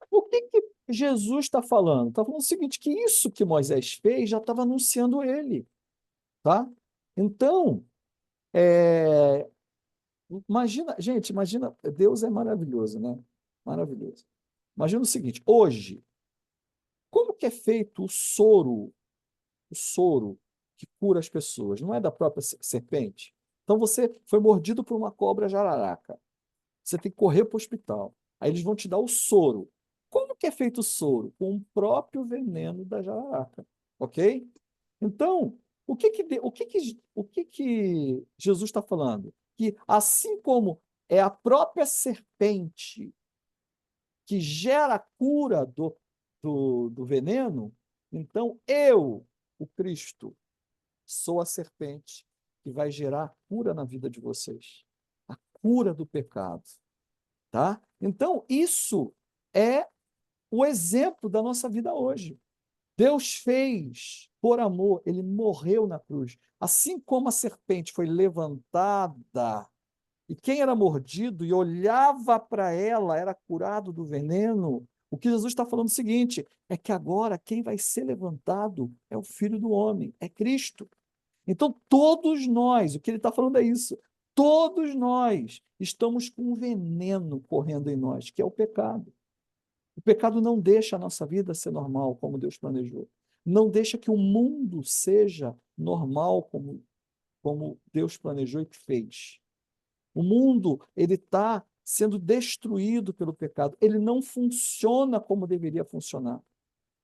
O que Jesus está falando? Está falando o seguinte, que isso que Moisés fez já estava anunciando ele, tá? Então, imagina, gente, imagina, Deus é maravilhoso, né? Maravilhoso. Imagina o seguinte, hoje, como que é feito o soro que cura as pessoas? Não é da própria serpente? Então você foi mordido por uma cobra jararaca. Você tem que correr para o hospital. Aí eles vão te dar o soro. Como que é feito o soro? Com o próprio veneno da jararaca, ok? Então, o que Jesus está falando? Que assim como é a própria serpente que gera a cura do veneno, então eu, o Cristo, sou a serpente que vai gerar cura na vida de vocês. A cura do pecado. Tá? Então, isso é o exemplo da nossa vida hoje. Deus fez por amor, ele morreu na cruz. Assim como a serpente foi levantada e quem era mordido e olhava para ela era curado do veneno. O que Jesus está falando é o seguinte, é que agora quem vai ser levantado é o Filho do Homem, é Cristo. Então, todos nós, o que ele está falando é isso, todos nós estamos com um veneno correndo em nós, que é o pecado. O pecado não deixa a nossa vida ser normal, como Deus planejou. Não deixa que o mundo seja normal, como Deus planejou e fez. O mundo, ele está sendo destruído pelo pecado. Ele não funciona como deveria funcionar.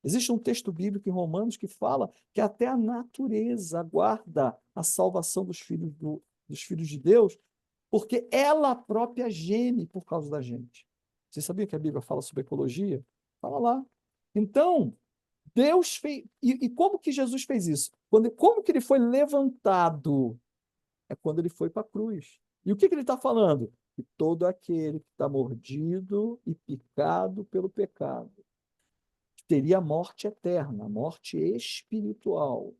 Existe um texto bíblico em Romanos que fala que até a natureza aguarda a salvação dos filhos de Deus, porque ela própria geme por causa da gente. Você sabia que a Bíblia fala sobre ecologia? Fala lá. Então, Deus fez... E como que Jesus fez isso? Como que ele foi levantado? É quando ele foi para a cruz. E o que ele está falando? Que todo aquele que está mordido e picado pelo pecado teria morte eterna, morte espiritual.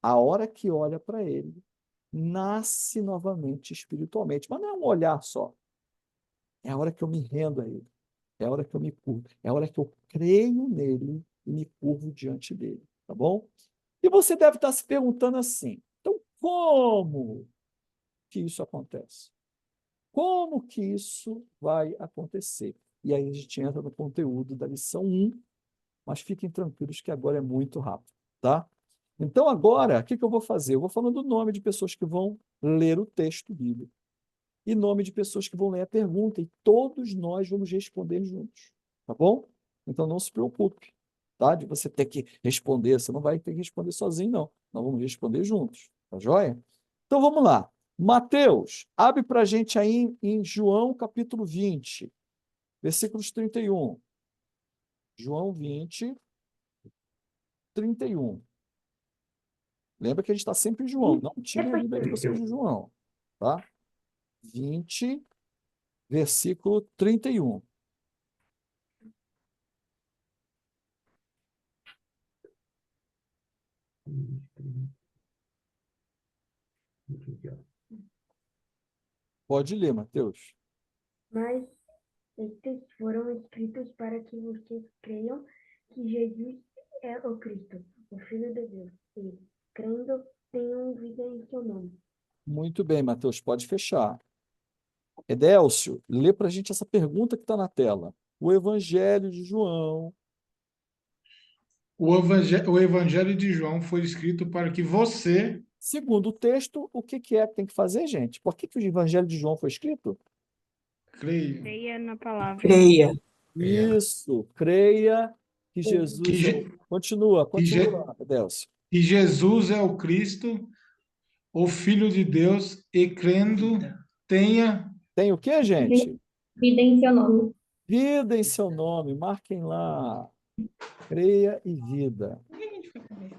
A hora que olha para ele, nasce novamente espiritualmente. Mas não é um olhar só. É a hora que eu me rendo a ele. É a hora que eu me curvo. É a hora que eu creio nele e me curvo diante dele. Tá bom? E você deve estar se perguntando assim, então como que isso acontece? Como que isso vai acontecer? E aí a gente entra no conteúdo da lição 1, mas fiquem tranquilos que agora é muito rápido, tá? Então agora, o que eu vou fazer? Eu vou falando o nome de pessoas que vão ler o texto bíblico e nome de pessoas que vão ler a pergunta e todos nós vamos responder juntos, tá bom? Então não se preocupe, tá? De você ter que responder, você não vai ter que responder sozinho, não. Nós vamos responder juntos, tá joia? Então vamos lá. Mateus, abre para a gente aí em João capítulo 20, versículos 31. João 20, 31. Lembra que a gente está sempre em João, não tire a Bíblia de vocês de João, tá? 20, versículo 31. Pode ler, Mateus. Mas estes foram escritos para que vocês creiam que Jesus é o Cristo, o Filho de Deus, e, crendo, tenham vida em seu nome. Muito bem, Mateus, pode fechar. Edélcio, lê para a gente essa pergunta que está na tela. O Evangelho de João. O Evangelho de João foi escrito para que você... Segundo o texto, o que é que tem que fazer, gente? Por que o Evangelho de João foi escrito? Creia. Creia na palavra. Creia. Isso, creia que Jesus é... Continua, Edélcio. Que Jesus é o Cristo, o Filho de Deus, e crendo tenha... Tem o quê, gente? Vida em seu nome. Vida em seu nome, marquem lá. Creia e vida.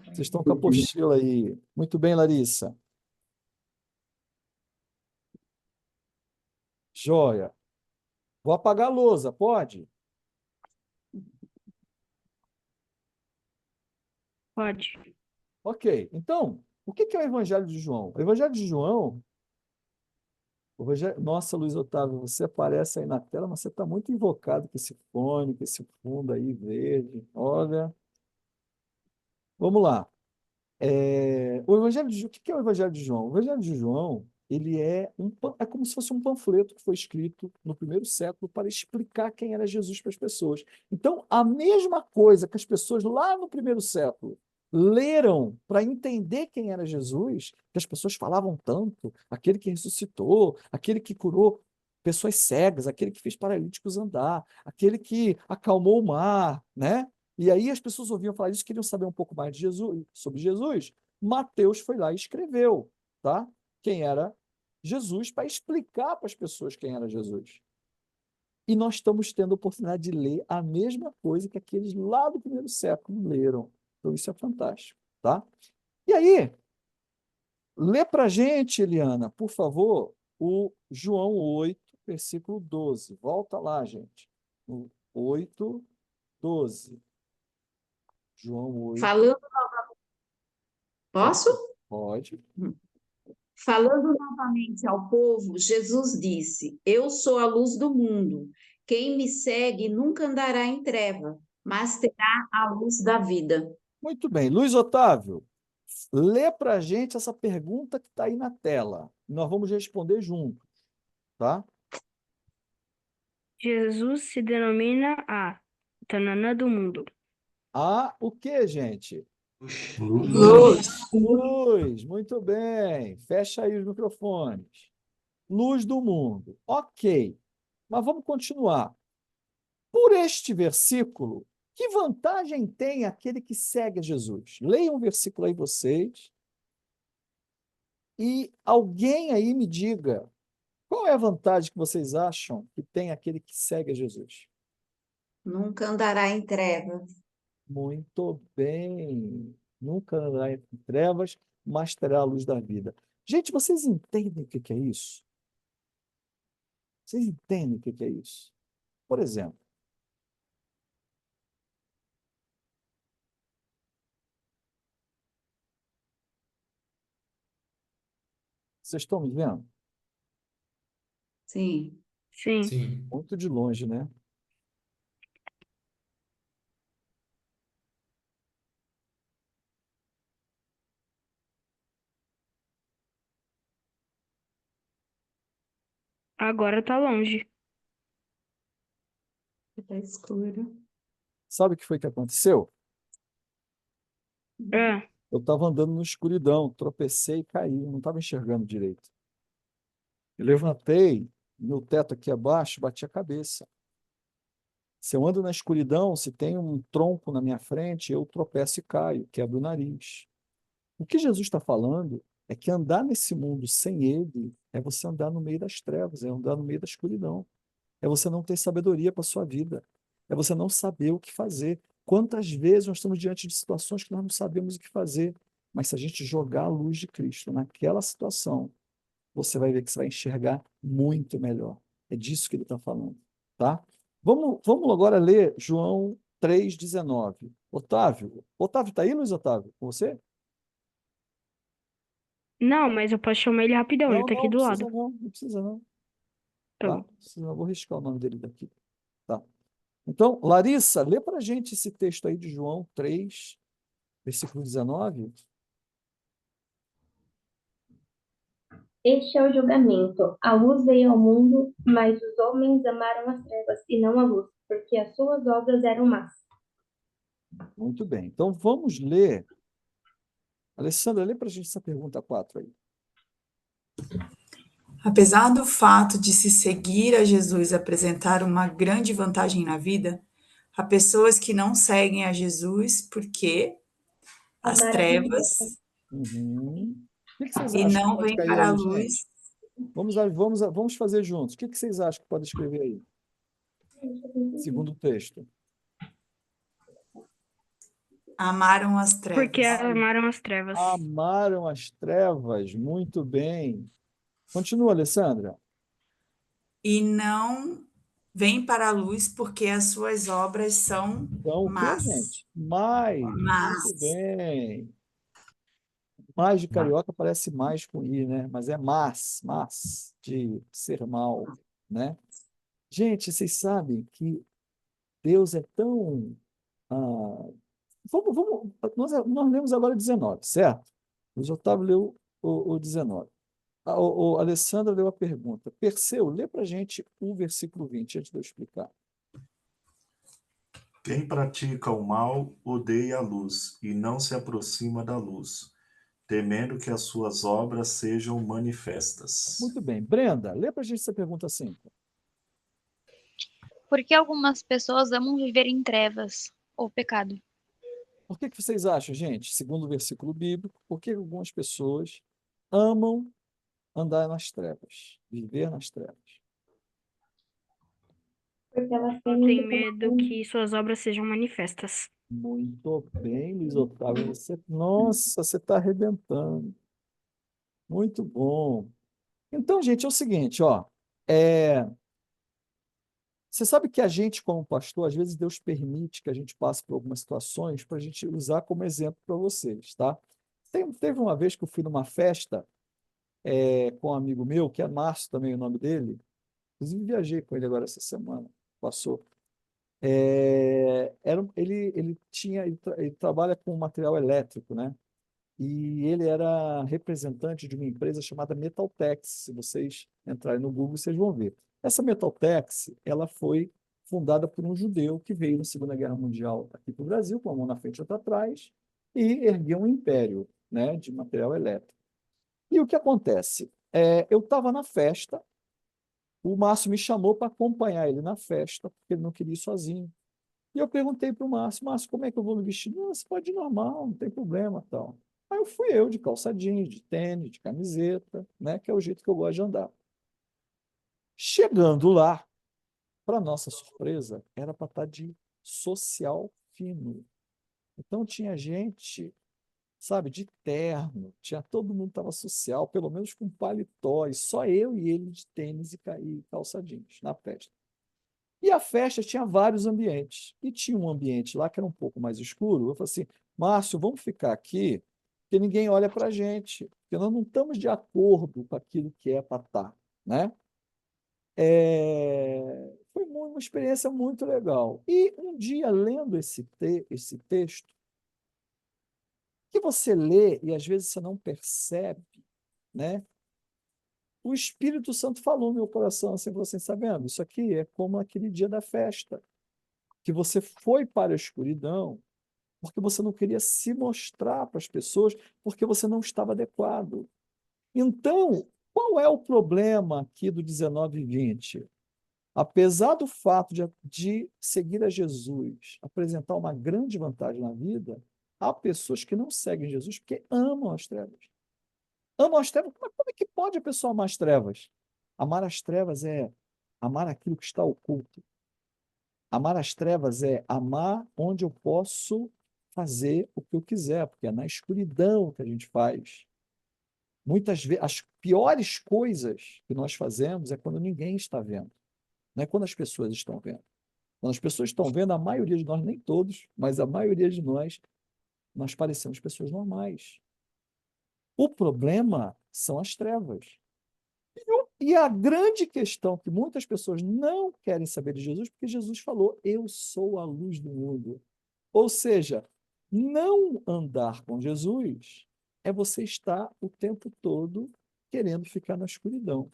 Vocês estão com a apostila aí. Muito bem, Larissa. Joia. Vou apagar a lousa, pode? Pode. Ok. Então, o que é o Evangelho de João? O Evangelho de João... Nossa, Luiz Otávio, você aparece aí na tela, mas você está muito invocado com esse fone, com esse fundo aí verde. Olha. Vamos lá. O que é o Evangelho de João? O Evangelho de João, ele é como se fosse um panfleto que foi escrito no primeiro século para explicar quem era Jesus para as pessoas. Então, a mesma coisa que as pessoas lá no primeiro século leram para entender quem era Jesus, que as pessoas falavam tanto, aquele que ressuscitou, aquele que curou pessoas cegas, aquele que fez paralíticos andar, aquele que acalmou o mar, né? E aí as pessoas ouviam falar disso, queriam saber um pouco mais de Jesus, sobre Jesus. Mateus foi lá e escreveu, tá? Quem era Jesus, para explicar para as pessoas quem era Jesus. E nós estamos tendo a oportunidade de ler a mesma coisa que aqueles lá do primeiro século leram. Então isso é fantástico, tá? E aí, lê para a gente, Eliana, por favor, o João 8, versículo 12. Volta lá, gente. O 8, 12. João 8. Falando... Posso? Pode. Falando novamente ao povo, Jesus disse: Eu sou a luz do mundo. Quem me segue nunca andará em treva, mas terá a luz da vida. Muito bem. Luiz Otávio, lê para a gente essa pergunta que está aí na tela. Nós vamos responder juntos, tá? Jesus se denomina a Tananã do mundo. A o quê, gente? Luz. Luz, muito bem. Fecha aí os microfones. Luz do mundo. Ok. Mas vamos continuar. Por este versículo, que vantagem tem aquele que segue a Jesus? Leiam um versículo aí vocês. E alguém aí me diga qual é a vantagem que vocês acham que tem aquele que segue a Jesus? Nunca andará em trevas. Muito bem. Nunca andará em trevas, mas terá a luz da vida. Gente, vocês entendem o que é isso? Vocês entendem o que é isso? Por exemplo, vocês estão me vendo? Sim. Sim. Sim. Muito de longe, né? Agora tá longe. Está escuro. Sabe o que foi que aconteceu? É. Eu estava andando na escuridão, tropecei e caí, não estava enxergando direito. Eu levantei, meu teto aqui abaixo, bati a cabeça. Se eu ando na escuridão, se tem um tronco na minha frente, eu tropeço e caio, quebro o nariz. O que Jesus está falando é que andar nesse mundo sem Ele é você andar no meio das trevas, é andar no meio da escuridão. É você não ter sabedoria para a sua vida. É você não saber o que fazer. Quantas vezes nós estamos diante de situações que nós não sabemos o que fazer, mas se a gente jogar a luz de Cristo naquela situação, você vai ver que você vai enxergar muito melhor. É disso que ele está falando, tá? Vamos agora ler João 3,19. Otávio está aí, Luiz Otávio? Com você? Não, mas eu posso chamar ele rapidão, ele tá aqui do lado. Não precisa não. Tá Tá? bom. Senão eu vou riscar o nome dele daqui. Tá. Então, Larissa, lê para a gente esse texto aí de João 3, versículo 19. Este é o julgamento. A luz veio ao mundo, mas os homens amaram as trevas e não a luz, porque as suas obras eram más. Muito bem. Então, vamos ler. Alessandra, lê para a gente essa pergunta 4 aí. Apesar do fato de se seguir a Jesus apresentar uma grande vantagem na vida, há pessoas que não seguem a Jesus porque as Amar a trevas Uhum. O que vocês e acham que não pode vêm cair para a aí, luz. gente? Vamos fazer juntos. O que vocês acham que pode escrever aí? Segundo o texto. Amaram as trevas. Porque amaram as trevas. Amaram as trevas. Muito bem. Continua, Alessandra. E não vêm para a luz porque as suas obras são Então, o quê, más. gente? Mais. Mas Muito bem. Mais de carioca parece mais com i, né? Mas é mas, de ser mal, né? Gente, vocês sabem que Deus é tão... nós lemos agora 19, certo? O Otávio leu o 19. O Alessandra leu a pergunta. Perseu, lê para a gente o versículo 20, antes de eu explicar. Quem pratica o mal odeia a luz e não se aproxima da luz, temendo que as suas obras sejam manifestas. Muito bem. Brenda, lê para a gente essa pergunta 5. Por que algumas pessoas amam viver em trevas ou pecado? Por que vocês acham, gente, segundo o versículo bíblico, por que algumas pessoas amam andar nas trevas, viver nas trevas? Porque elas Tem medo que suas obras sejam manifestas. Muito bem, Luiz Otávio. Nossa, você está arrebentando. Muito bom. Então, gente, é o seguinte, ó. Você sabe que a gente, como pastor, às vezes Deus permite que a gente passe por algumas situações para a gente usar como exemplo para vocês, tá? Teve uma vez que eu fui numa festa com um amigo meu, que é Márcio também o nome dele. Inclusive, viajei com ele agora essa semana, passou. Ele trabalha com material elétrico, né? E ele era representante de uma empresa chamada Metaltex. Se vocês entrarem no Google, vocês vão ver. Essa Metaltex, ela foi fundada por um judeu que veio na Segunda Guerra Mundial aqui para o Brasil, com a mão na frente e outra atrás, e ergueu um império, né, de material elétrico. E o que acontece? Eu estava na festa, o Márcio me chamou para acompanhar ele na festa, porque ele não queria ir sozinho. E eu perguntei para o Márcio, como é que eu vou me vestir? Não, você pode ir normal, não tem problema, tal. Aí eu fui de calça jeans, de tênis, de camiseta, né, que é o jeito que eu gosto de andar. Chegando lá, para nossa surpresa, era para estar de social fino. Então tinha gente, sabe, de terno, todo mundo estava social, pelo menos com paletó, e só eu e ele de tênis e calça jeans na festa. E a festa tinha vários ambientes. E tinha um ambiente lá que era um pouco mais escuro. Eu falei assim, Márcio, vamos ficar aqui, porque ninguém olha para a gente, porque nós não estamos de acordo com aquilo que é para estar, né? Foi uma experiência muito legal. E um dia, lendo esse texto, que você lê e às vezes você não percebe, né? O Espírito Santo falou no meu coração, assim, falou assim, sabendo, isso aqui é como aquele dia da festa, que você foi para a escuridão, porque você não queria se mostrar para as pessoas, porque você não estava adequado. Então, qual é o problema aqui do 19 e 20? Apesar do fato de seguir a Jesus, apresentar uma grande vantagem na vida, há pessoas que não seguem Jesus porque amam as trevas. Amam as trevas, mas como é que pode a pessoa amar as trevas? Amar as trevas é amar aquilo que está oculto. Amar as trevas é amar onde eu posso fazer o que eu quiser, porque é na escuridão que a gente faz. Muitas vezes, as piores coisas que nós fazemos é quando ninguém está vendo, não é quando as pessoas estão vendo. Quando as pessoas estão vendo, a maioria de nós, nem todos, mas a maioria de nós parecemos pessoas normais. O problema são as trevas. E a grande questão que muitas pessoas não querem saber de Jesus, porque Jesus falou, eu sou a luz do mundo. Ou seja, não andar com Jesus é você estar o tempo todo querendo ficar na escuridão.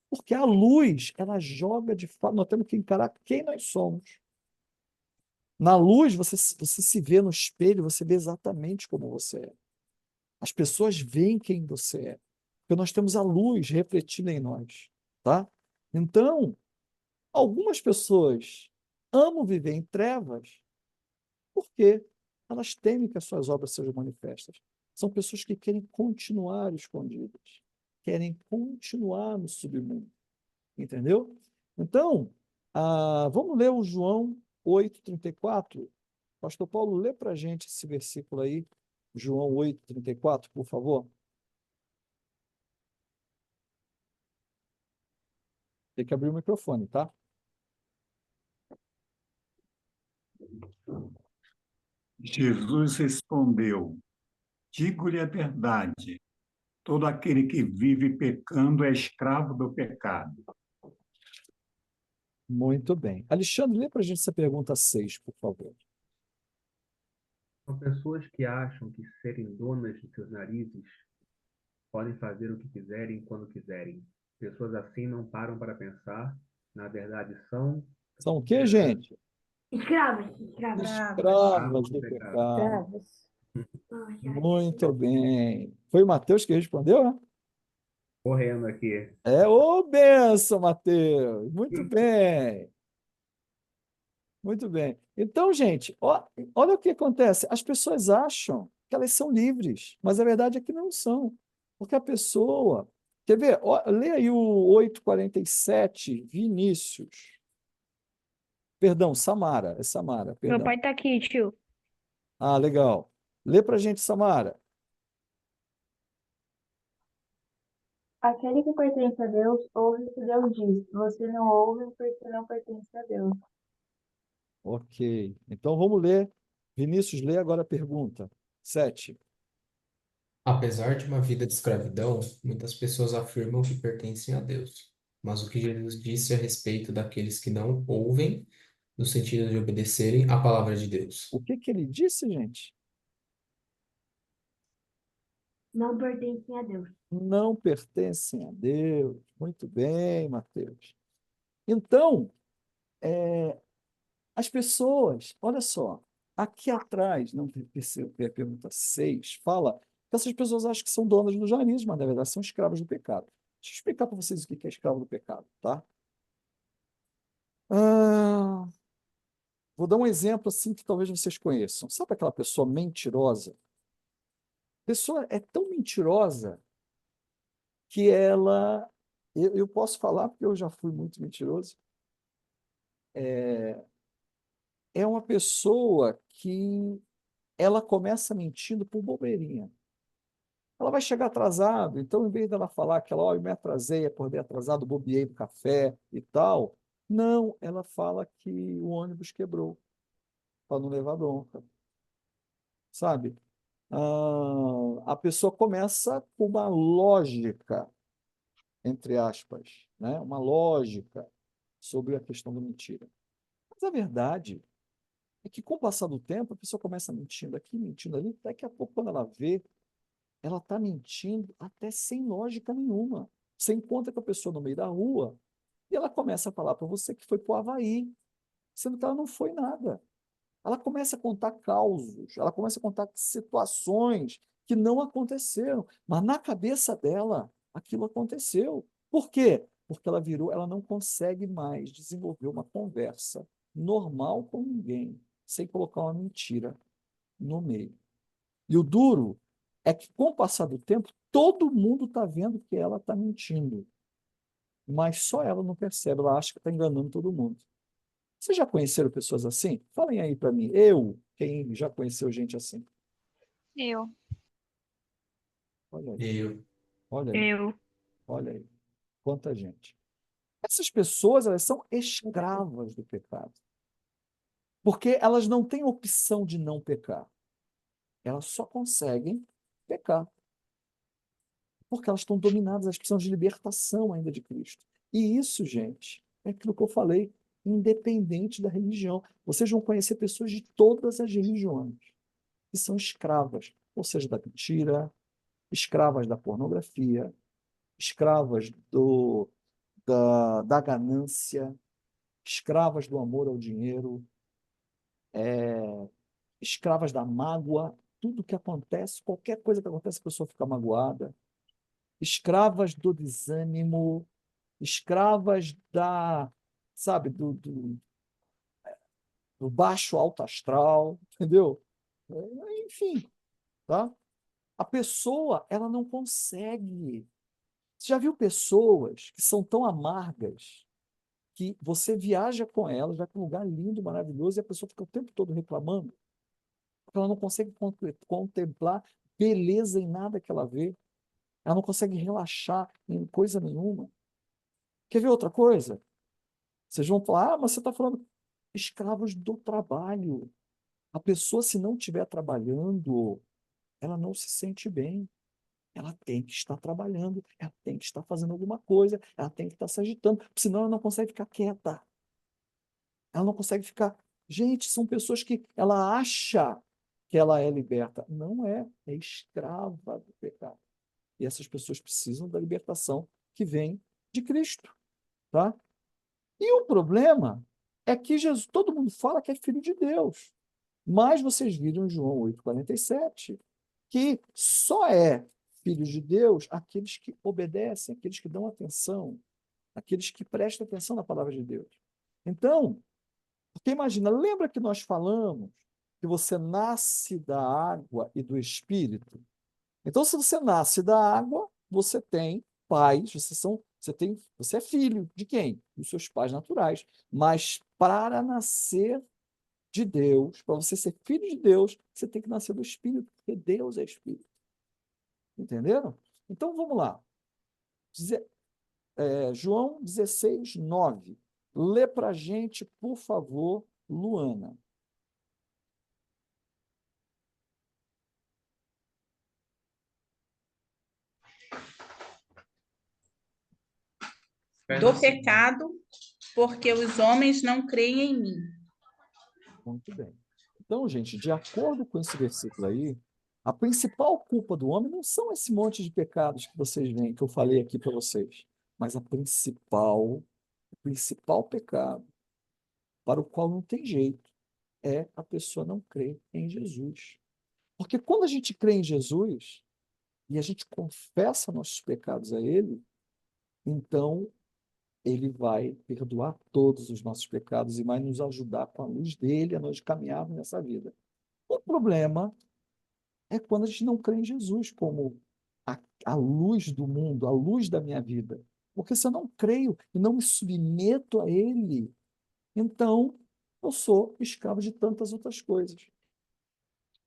Porque a luz, ela joga de fato, nós temos que encarar quem nós somos. Na luz, você se vê no espelho, você vê exatamente como você é. As pessoas veem quem você é. Porque nós temos a luz refletida em nós. Tá? Então, algumas pessoas amam viver em trevas porque elas temem que as suas obras sejam manifestas. São pessoas que querem continuar escondidas, querem continuar no submundo. Entendeu? Então, vamos ler o João 8,34. Pastor Paulo, lê para a gente esse versículo aí, João 8,34, por favor. Tem que abrir o microfone, tá? Jesus respondeu, digo-lhe a verdade, todo aquele que vive pecando é escravo do pecado. Muito bem. Alexandre, lê para a gente essa pergunta 6, por favor. São pessoas que acham que serem donas de seus narizes podem fazer o que quiserem quando quiserem. Pessoas assim não param para pensar, na verdade são... São o quê, gente? Escravos. Escravos do pecado. Escravos. Muito bem. Foi o Mateus que respondeu, né? Correndo aqui. Ô benção, Mateus. Muito bem. Muito bem. Então, gente, olha o que acontece. As pessoas acham que elas são livres, mas a verdade é que não são. Porque a pessoa... Quer ver? Lê aí o 8,47, Vinícius. Perdão, Samara. É Samara, perdão. Meu pai tá aqui, tio. Legal. Lê para a gente, Samara. Aquele que pertence a Deus, ouve o que Deus diz. Você não ouve porque não pertence a Deus. Ok. Então, vamos ler. Vinícius, lê agora a pergunta. 7. Apesar de uma vida de escravidão, muitas pessoas afirmam que pertencem a Deus. Mas o que Jesus disse a respeito daqueles que não ouvem, no sentido de obedecerem à palavra de Deus? O que ele disse, gente? Não pertencem a Deus. Não pertencem a Deus. Muito bem, Mateus. Então, as pessoas, olha só, aqui atrás, não percebe a pergunta 6, fala que essas pessoas acham que são donas do judaísmo, mas na verdade são escravos do pecado. Deixa eu explicar para vocês o que é escravo do pecado, tá? Vou dar um exemplo assim que talvez vocês conheçam. Sabe aquela pessoa mentirosa? A pessoa é tão mentirosa que ela... Eu posso falar porque eu já fui muito mentiroso. É uma pessoa que ela começa mentindo por bobeirinha. Ela vai chegar atrasado, então, em vez dela falar que ela, eu me atrasei, acordei atrasado, bobeei no café e tal, não, ela fala que o ônibus quebrou, para não levar bronca, sabe? A pessoa começa com uma lógica, entre aspas, né? Uma lógica sobre a questão da mentira. Mas a verdade é que, com o passar do tempo, a pessoa começa mentindo aqui, mentindo ali, daqui a pouco, quando ela vê, ela está mentindo até sem lógica nenhuma. Você encontra com a pessoa no meio da rua e ela começa a falar para você que foi para o Havaí, sendo que ela não foi nada. Ela começa a contar causos, ela começa a contar situações que não aconteceram, mas na cabeça dela aquilo aconteceu. Por quê? Porque ela não consegue mais desenvolver uma conversa normal com ninguém, sem colocar uma mentira no meio. E o duro é que, com o passar do tempo, todo mundo está vendo que ela está mentindo. Mas só ela não percebe, ela acha que está enganando todo mundo. Vocês já conheceram pessoas assim? Falem aí para mim. Quem já conheceu gente assim? Eu. Olha aí, Eu. olha aí, Eu. olha aí. Quanta gente. Essas pessoas, elas são escravas do pecado. Porque elas não têm opção de não pecar. Elas só conseguem pecar. Porque elas estão dominadas, elas precisam de libertação ainda de Cristo. E isso, gente, é aquilo que eu falei, independente da religião. Vocês vão conhecer pessoas de todas as religiões que são escravas, ou seja, da mentira, escravas da pornografia, escravas da ganância, escravas do amor ao dinheiro, escravas da mágoa. Tudo que acontece, qualquer coisa que acontece, a pessoa fica magoada, escravas do desânimo, escravas sabe, do baixo alto astral, entendeu? Enfim, tá? A pessoa, ela não consegue. Você já viu pessoas que são tão amargas que você viaja com elas, vai para um lugar lindo, maravilhoso, e a pessoa fica o tempo todo reclamando, porque ela não consegue contemplar beleza em nada que ela vê, ela não consegue relaxar em coisa nenhuma. Quer ver outra coisa? Vocês vão falar, mas você está falando escravos do trabalho. A pessoa, se não estiver trabalhando, ela não se sente bem. Ela tem que estar trabalhando, ela tem que estar fazendo alguma coisa, ela tem que estar se agitando, senão ela não consegue ficar quieta. Ela não consegue ficar. Gente, são pessoas que ela acha que ela é liberta. Não é, é escrava do pecado. E essas pessoas precisam da libertação que vem de Cristo, tá? E o problema é que Jesus, todo mundo fala que é filho de Deus. Mas vocês viram em João 8,47 que só é filho de Deus aqueles que obedecem, aqueles que dão atenção, aqueles que prestam atenção na palavra de Deus. Então, porque imagina, lembra que nós falamos que você nasce da água e do Espírito? Então, se você nasce da água, você tem pais, você é filho de quem? Dos seus pais naturais. Mas para nascer de Deus, para você ser filho de Deus, você tem que nascer do Espírito, porque Deus é Espírito. Entenderam? Então, vamos lá. João 16, 9. Lê para a gente, por favor, Luana. do pecado, porque os homens não creem em mim. Muito bem. Então, gente, de acordo com esse versículo aí, a principal culpa do homem não são esse monte de pecados que vocês veem, que eu falei aqui para vocês, mas o principal pecado para o qual não tem jeito é a pessoa não crer em Jesus. Porque quando a gente crê em Jesus e a gente confessa nossos pecados a Ele, então Ele vai perdoar todos os nossos pecados e vai nos ajudar com a luz dele a nós caminharmos nessa vida. O problema é quando a gente não crê em Jesus como a luz do mundo, a luz da minha vida. Porque se eu não creio e não me submeto a Ele, então eu sou escravo de tantas outras coisas.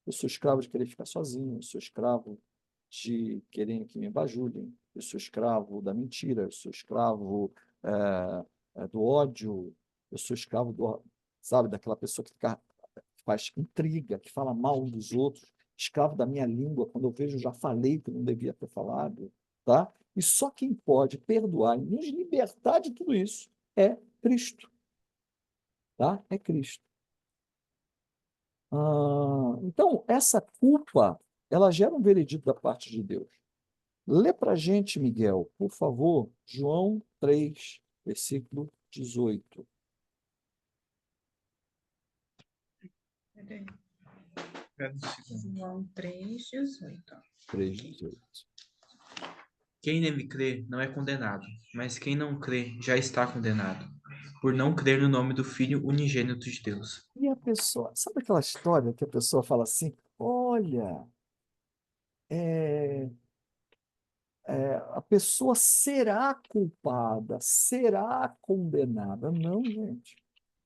Eu sou escravo de querer ficar sozinho, eu sou escravo de querer que me bajulem, eu sou escravo da mentira, eu sou escravo do ódio, eu sou escravo sabe, daquela pessoa que faz intriga, que fala mal dos outros, escravo da minha língua, quando eu vejo, já falei que não devia ter falado, tá? E só quem pode perdoar e nos libertar de tudo isso é Cristo, tá? É Cristo. Então, essa culpa, ela gera um veredito da parte de Deus. Lê para a gente, Miguel, por favor, João 3, versículo 18. João 3:18. 3:18. Quem nele crê não é condenado, mas quem não crê já está condenado, por não crer no nome do Filho unigênito de Deus. E a pessoa, sabe aquela história que a pessoa fala assim, olha, a pessoa será culpada, será condenada. Não, gente.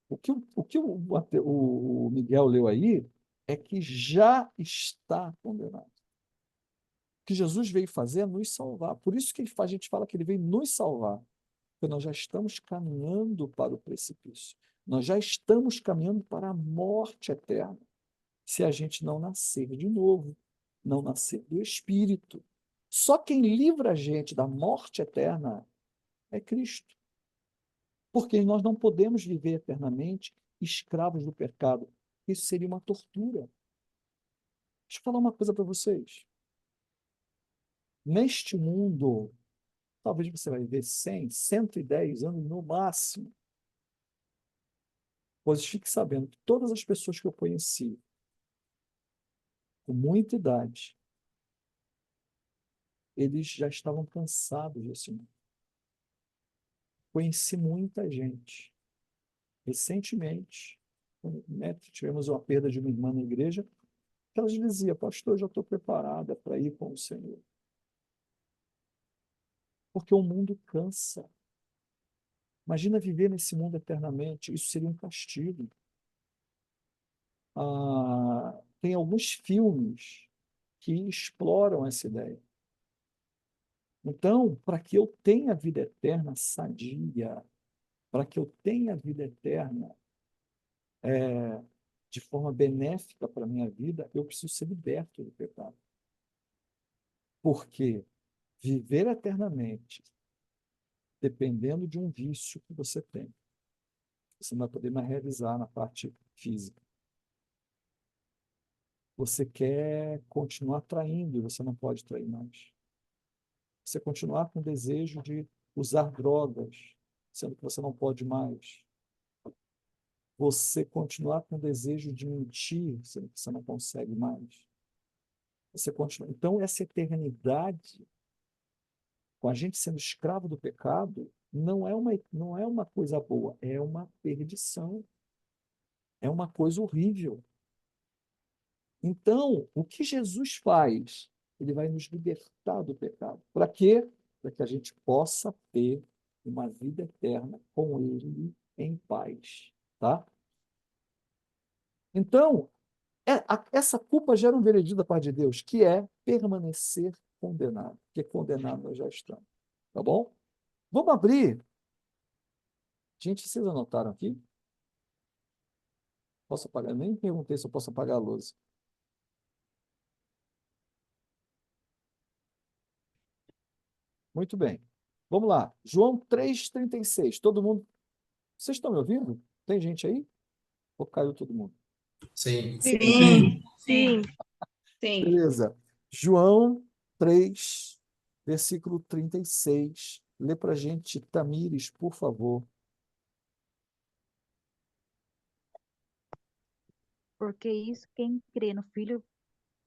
O que o Miguel leu aí é que já está condenado. O que Jesus veio fazer é nos salvar. Por isso que a gente fala que ele veio nos salvar. Porque nós já estamos caminhando para o precipício. Nós já estamos caminhando para a morte eterna. Se a gente não nascer de novo, não nascer do Espírito. Só quem livra a gente da morte eterna é Cristo. Porque nós não podemos viver eternamente escravos do pecado. Isso seria uma tortura. Deixa eu falar uma coisa para vocês. Neste mundo, talvez você vai viver 100, 110 anos no máximo. Pois fique sabendo que todas as pessoas que eu conheci, com muita idade, eles já estavam cansados desse mundo. Conheci muita gente. Recentemente, né, tivemos uma perda de uma irmã na igreja, que ela dizia, pastor, eu já estou preparada para ir com o Senhor. Porque o mundo cansa. Imagina viver nesse mundo eternamente, isso seria um castigo. Tem alguns filmes que exploram essa ideia. Então, para que eu tenha vida eterna sadia, para que eu tenha vida eterna de forma benéfica para a minha vida, eu preciso ser liberto do pecado. Porque viver eternamente, dependendo de um vício que você tem, você não vai poder mais realizar na parte física. Você quer continuar traindo e você não pode trair mais. Você continuar com o desejo de usar drogas, sendo que você não pode mais. Você continuar com o desejo de mentir, sendo que você não consegue mais. Você continua. Então, essa eternidade, com a gente sendo escravo do pecado, não é uma coisa boa, é uma perdição. É uma coisa horrível. Então, o que Jesus faz? Ele vai nos libertar do pecado. Para quê? Para que a gente possa ter uma vida eterna com Ele em paz. Tá? Então, essa culpa gera um veredito da parte de Deus, que é permanecer condenado. Porque condenado nós já estamos. Tá bom? Vamos abrir. Gente, vocês anotaram aqui? Posso apagar? Eu nem perguntei se eu posso apagar a luz. Muito bem. Vamos lá. João 3,36. Todo mundo. Vocês estão me ouvindo? Tem gente aí? Ou caiu todo mundo? Sim. Sim. Sim. Sim. Beleza. João 3, versículo 36. Lê para a gente, Tamires, por favor. Porque isso, quem crê no Filho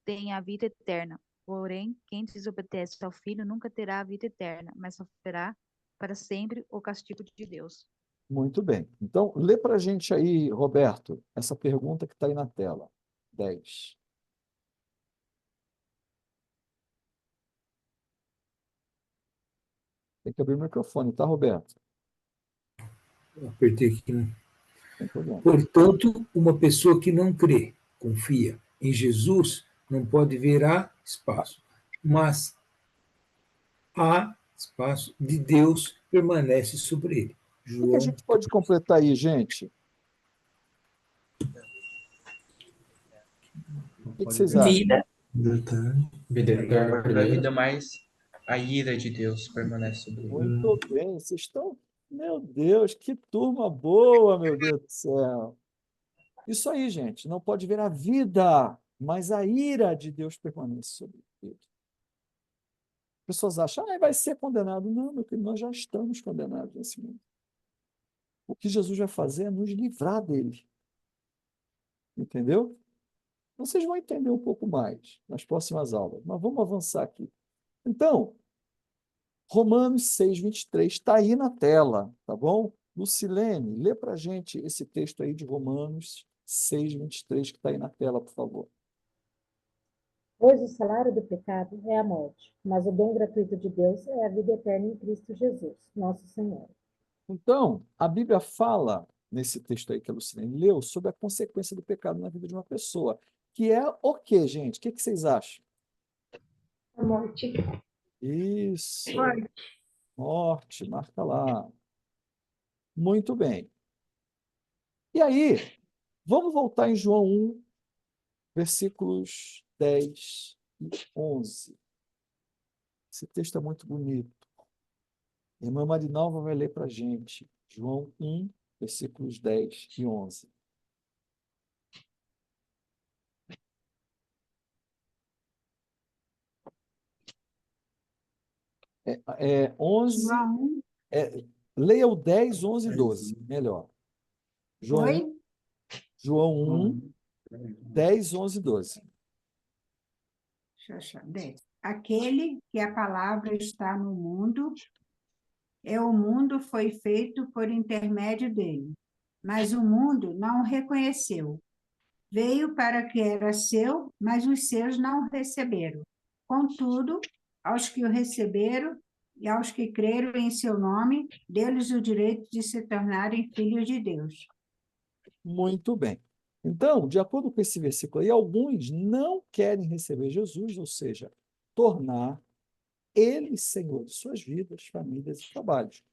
tem a vida eterna. Porém, quem desobedece ao Filho nunca terá a vida eterna, mas sofrerá para sempre o castigo de Deus. Muito bem. Então, lê para a gente aí, Roberto, essa pergunta que está aí na tela. 10. Tem que abrir o microfone, tá, Roberto? Apertei aqui, né? Sem problema. Portanto, uma pessoa que não crê, confia em Jesus, não pode ver a espaço, mas a espaço de Deus permanece sobre ele. O que a João, gente pode completar aí, gente? O que vocês acham? Vida. Vida eterna por ele. Ainda mais a ira de Deus permanece sobre ele. Muito bem. Vocês estão... Meu Deus, que turma boa, meu Deus do céu. Isso aí, gente. Não pode ver a vida, mas a ira de Deus permanece sobre ele. Pessoas acham, vai ser condenado. Não, meu querido, nós já estamos condenados nesse mundo. O que Jesus vai fazer é nos livrar dele. Entendeu? Vocês vão entender um pouco mais nas próximas aulas, mas vamos avançar aqui. Então, Romanos 6, 23 está aí na tela, tá bom? Lucilene, lê para a gente esse texto aí de Romanos 6, 23 que está aí na tela, por favor. Pois o salário do pecado é a morte, mas o dom gratuito de Deus é a vida eterna em Cristo Jesus, nosso Senhor. Então, a Bíblia fala, nesse texto aí que a Lucilene leu, sobre a consequência do pecado na vida de uma pessoa, que é o quê, gente? O que vocês acham? A morte. Isso. Morte. Morte, marca lá. Muito bem. E aí, vamos voltar em João 1, versículos 10 e 11. Esse texto é muito bonito. A irmã Marinalva vai ler para a gente. João 1, versículos 10 e 11. É 11, leia o 10, 11 e 12, melhor. Oi? João 1, 10, 11 e 12. Deixa eu achar. 10. Aquele que a palavra está no mundo, o mundo foi feito por intermédio dele, mas o mundo não o reconheceu. Veio para que era seu, mas os seus não o receberam. Contudo, aos que o receberam e aos que creram em seu nome, deu-lhes o direito de se tornarem filhos de Deus. Muito bem. Então, de acordo com esse versículo aí, alguns não querem receber Jesus, ou seja, tornar ele Senhor de suas vidas, famílias e trabalhos.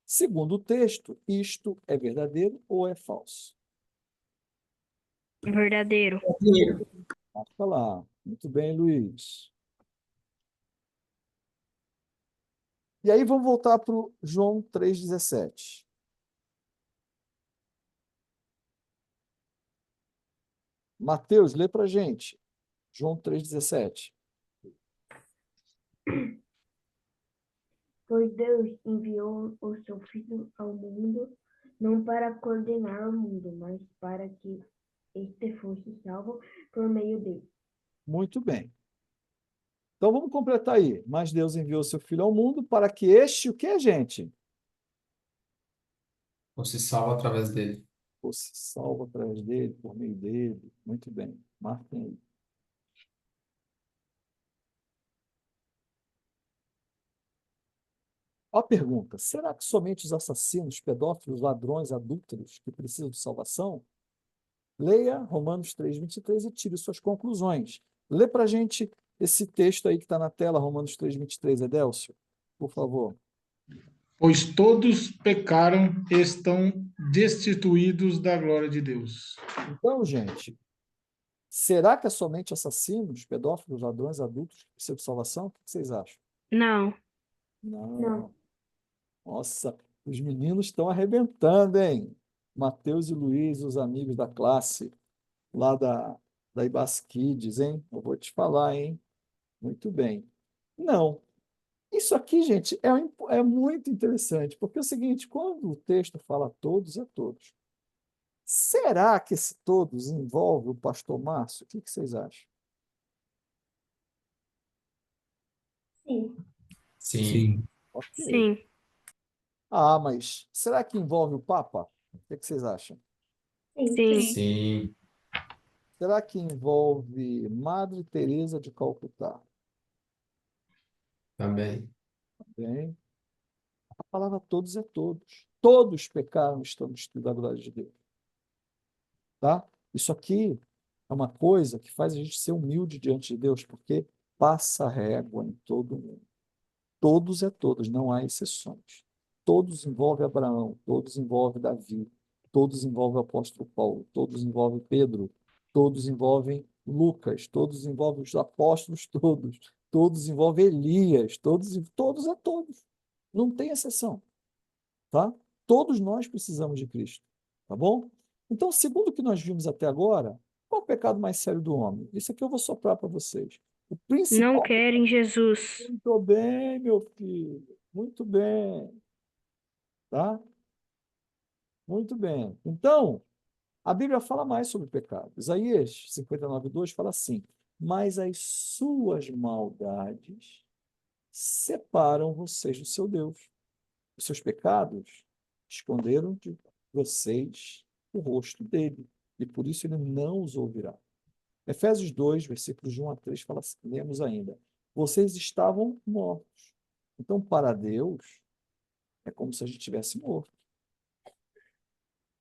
Segundo o texto, isto é verdadeiro ou é falso? Verdadeiro. Marca lá. Muito bem, Luiz. E aí vamos voltar para o João 3,17. Mateus, lê para a gente. João 3,17. Pois Deus enviou o seu Filho ao mundo, não para condenar o mundo, mas para que este fosse salvo por meio dele. Muito bem. Então vamos completar aí. Mas Deus enviou seu Filho ao mundo para que este, o que, gente? Você salva através dele. Fosse salvo através dele, por meio dele. Muito bem. Marquem aí. Ó a pergunta: será que somente os assassinos, pedófilos, ladrões, adúlteros que precisam de salvação? Leia Romanos 3, 23 e tire suas conclusões. Lê para a gente esse texto aí que está na tela, Romanos 3, 23, Edélcio, por favor. Pois todos pecaram e estão destituídos da glória de Deus. Então, gente, será que é somente assassinos, pedófilos, ladrões, adultos que precisam de salvação? O que vocês acham? Não. Não. Nossa, os meninos estão arrebentando, hein? Matheus e Luiz, os amigos da classe lá da Ibas Kids, hein? Eu vou te falar, hein? Muito bem. Não, isso aqui, gente, é muito interessante, porque é o seguinte, quando o texto fala todos, é todos. Será que esse todos envolve o pastor Márcio? O que vocês acham? Sim. Sim. Ok. Sim. Ah, mas será que envolve o Papa? O que vocês acham? Sim. Sim. Será que envolve Madre Teresa de Calcutá? Também. Bem, a palavra todos é todos. Todos pecaram e estão destituídos da glória de Deus. Tá? Isso aqui é uma coisa que faz a gente ser humilde diante de Deus, porque passa régua em todo mundo. Todos é todos, não há exceções. Todos envolvem Abraão, todos envolvem Davi, todos envolvem o apóstolo Paulo, todos envolvem Pedro, todos envolvem Lucas, todos envolvem os apóstolos todos envolvem Elias, todos é todos. Não tem exceção, tá? Todos nós precisamos de Cristo, tá bom? Então, segundo o que nós vimos até agora, qual é o pecado mais sério do homem? Isso aqui eu vou soprar para vocês. O principal. Não querem Jesus. Muito bem, meu filho. Muito bem. Tá? Muito bem. Então, a Bíblia fala mais sobre o pecado. Isaías 59:2 fala assim: mas as suas maldades separam vocês do seu Deus. Os seus pecados esconderam de vocês o rosto dele, e por isso ele não os ouvirá. Efésios 2, versículos de 1 a 3, fala assim, lemos ainda: vocês estavam mortos. Então, para Deus, é como se a gente tivesse morto.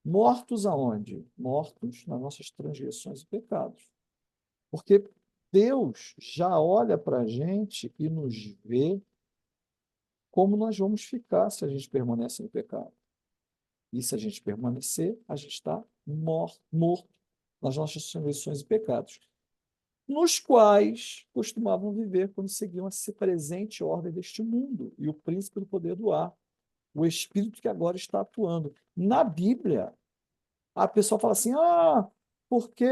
Mortos aonde? Mortos nas nossas transgressões e pecados. Porque Deus já olha para a gente e nos vê como nós vamos ficar se a gente permanece no pecado. E se a gente permanecer, a gente está morto nas nossas transgressões e pecados, nos quais costumavam viver quando seguiam essa presente ordem deste mundo e o príncipe do poder do ar, o espírito que agora está atuando. Na Bíblia, a pessoa fala assim, porque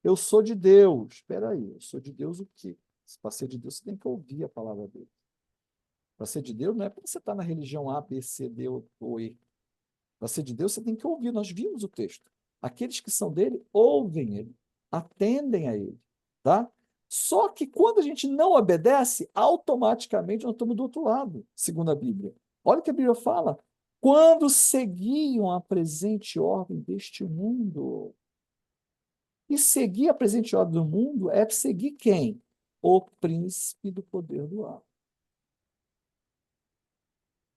eu sou de Deus. Espera aí, eu sou de Deus o quê? Para ser de Deus, você tem que ouvir a palavra dele. Para ser de Deus, não é para você estar na religião A, B, C, D ou E. Para ser de Deus, você tem que ouvir. Nós vimos o texto. Aqueles que são dele, ouvem ele, atendem a ele. Tá? Só que quando a gente não obedece, automaticamente nós estamos do outro lado, segundo a Bíblia. Olha o que a Bíblia fala. Quando seguiam a presente ordem deste mundo. E seguir a presente ordem do mundo é seguir quem? O príncipe do poder do ar.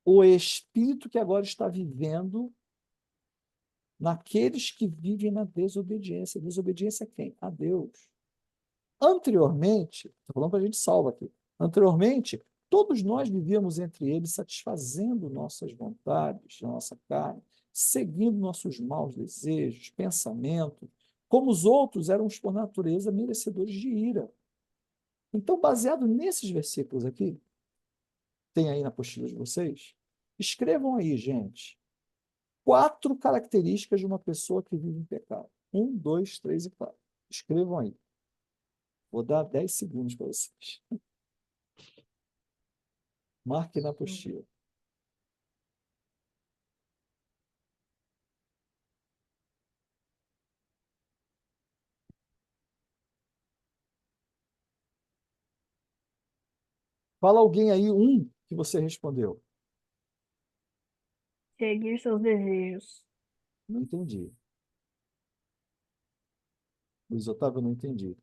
O espírito que agora está vivendo naqueles que vivem na desobediência. Desobediência a quem? A Deus. Anteriormente, estou falando para a gente salva aqui, anteriormente, todos nós vivíamos entre eles satisfazendo nossas vontades, nossa carne, seguindo nossos maus desejos, pensamentos, como os outros éramos por natureza merecedores de ira. Então, baseado nesses versículos aqui, tem aí na apostila de vocês, escrevam aí, gente, 4 características de uma pessoa que vive em pecado. 1, 2, 3 e 4. Escrevam aí. Vou dar 10 segundos para vocês. Marque na apostila. Fala alguém aí, um que você respondeu. Seguir seus desejos. Não entendi. Luiz Otávio, não entendi.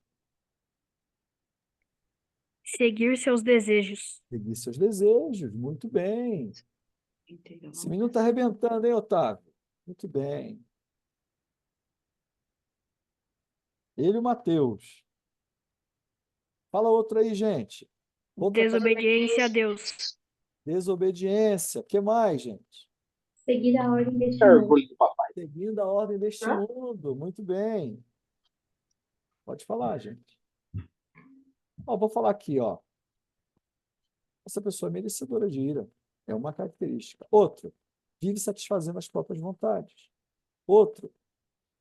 Seguir seus desejos. Seguir seus desejos, muito bem. Esse menino está arrebentando, hein, Otávio? Muito bem. Ele e o Matheus. Fala outro aí, gente. Desobediência a Deus. Desobediência. O que mais, gente? Seguir a ordem deste mundo. Seguindo a ordem deste mundo. Muito bem. Pode falar, gente. Ó, vou falar aqui, ó. essa pessoa é merecedora de ira. É uma característica. Outro, vive satisfazendo as próprias vontades. Outro,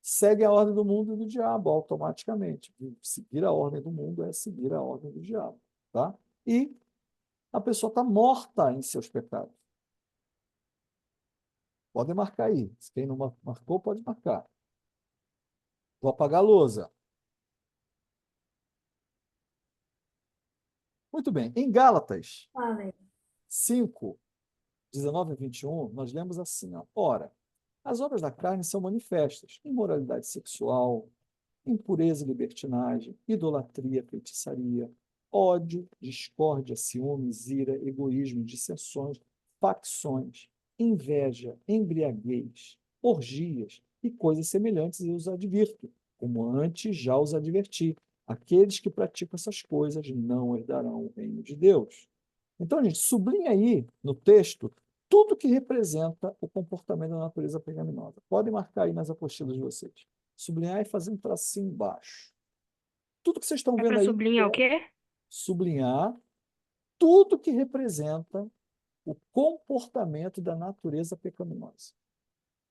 segue a ordem do mundo e do diabo automaticamente. Seguir a ordem do mundo é seguir a ordem do diabo. Tá? E a pessoa está morta em seus pecados. Podem marcar aí. Se quem não marcou, pode marcar. Vou apagar a lousa. Muito bem. Em Gálatas 5, 19 e 21, nós lemos assim, ó, ora, as obras da carne são manifestas: imoralidade sexual, impureza e libertinagem, idolatria, feitiçaria, ódio, discórdia, ciúmes, ira, egoísmo, dissensões, facções, inveja, embriaguez, orgias e coisas semelhantes, e os advirto, como antes já os adverti. Aqueles que praticam essas coisas não herdarão o reino de Deus. Então, gente, sublinha aí no texto tudo que representa o comportamento da natureza pecaminosa. Podem marcar aí nas apostilas de vocês. Sublinhar e fazer um tracinho embaixo. Tudo que vocês estão vendo para aí. sublinhar o quê? Sublinhar tudo que representa o comportamento da natureza pecaminosa.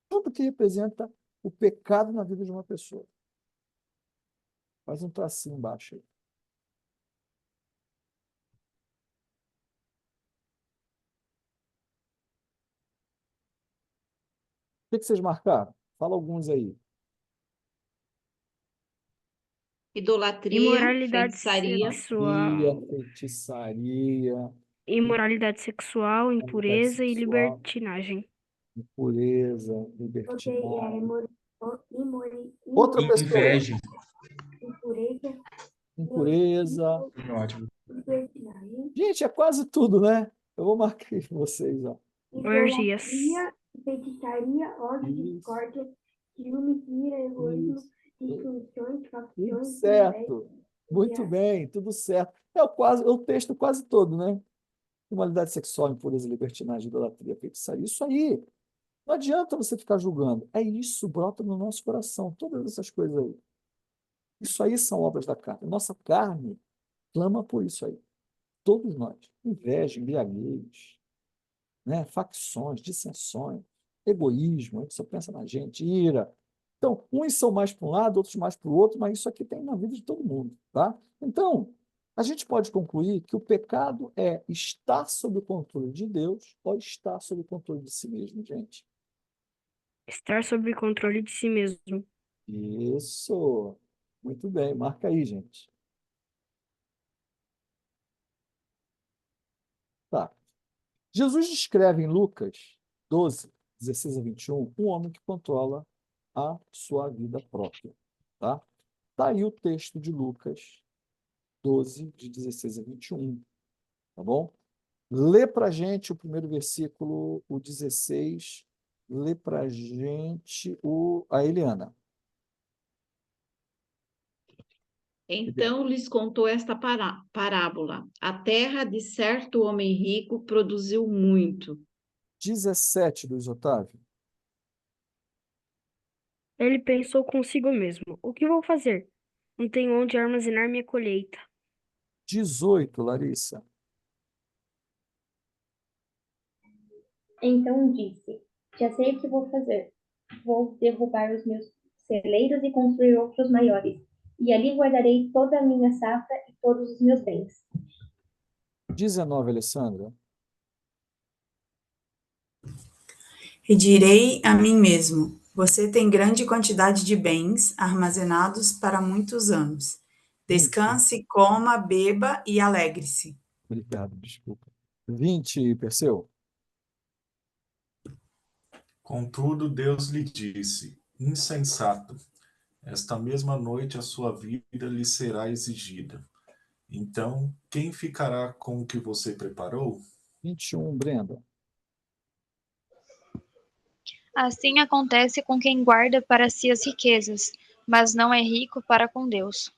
Tudo que representa o pecado na vida de uma pessoa. Faz um tracinho embaixo aí. O que vocês marcaram? Fala alguns aí. Idolatria, Imoralidade feitiçaria, sexual, Feitiçaria, imoralidade sexual, impureza e sexual, libertinagem. impureza, Ok, libertinagem. Outra pessoa. Inveja. impureza, Impureza. Ótimo. libertinagem, Gente, é quase tudo, né? Eu vou marcar aí pra vocês, ó. Orgias. idolatria, feitiçaria, ódio, Isso. discórdia, ciúmes, ira, egoísmo, Isso. dissensões, Tudo facções, certo. Muito inveja, bem, tudo certo. É o texto quase todo, né? Imoralidade sexual, impureza, libertinagem, idolatria, feitiçaria. Isso aí. Não adianta você ficar julgando. É isso, brota no nosso coração. Todas essas coisas aí. Isso aí são obras da carne. Nossa carne clama por isso aí. Todos nós. Inveja, embriaguez, né? Facções, dissensões, egoísmo, a gente só pensa na gente, ira. Então, uns são mais para um lado, outros mais para o outro, mas isso aqui tem na vida de todo mundo, tá? Então, a gente pode concluir que o pecado é estar sob o controle de Deus ou estar sob o controle de si mesmo, gente. Estar sob controle de si mesmo. Isso. Muito bem, marca aí, gente. Tá. Jesus descreve em Lucas 12, 16 a 21, um homem que controla a sua vida própria. Tá? Tá aí o texto de Lucas 12, de 16 a 21. Tá bom? Lê para a gente o primeiro versículo, o 16. Lê para a gente a Eliana. Então lhes contou esta parábola. A terra de certo homem rico produziu muito. 17, Luiz Otávio. Ele pensou consigo mesmo: o que vou fazer? Não tenho onde armazenar minha colheita. 18, Larissa. Então disse: já sei o que vou fazer. Vou derrubar os meus celeiros e construir outros maiores. E ali guardarei toda a minha safra e todos os meus bens. 19, Alessandra. E direi a mim mesmo: você tem grande quantidade de bens armazenados para muitos anos. Descanse, coma, beba e alegre-se. Obrigado, desculpa. 20, Perseu. Contudo, Deus lhe disse: insensato, esta mesma noite a sua vida lhe será exigida. Então, quem ficará com o que você preparou? 21, Brenda. Assim acontece com quem guarda para si as riquezas, mas não é rico para com Deus.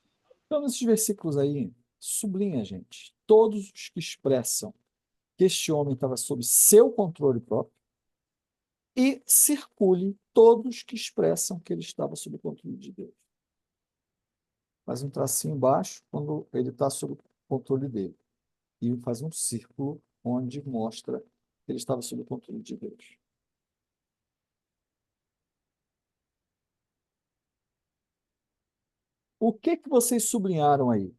Então, nesses versículos aí, sublinha, gente, todos os que expressam que este homem estava sob seu controle próprio e circule todos que expressam que ele estava sob o controle de Deus. Faz um tracinho embaixo quando ele está sob o controle dele. E faz um círculo onde mostra que ele estava sob o controle de Deus. O que que vocês sublinharam aí?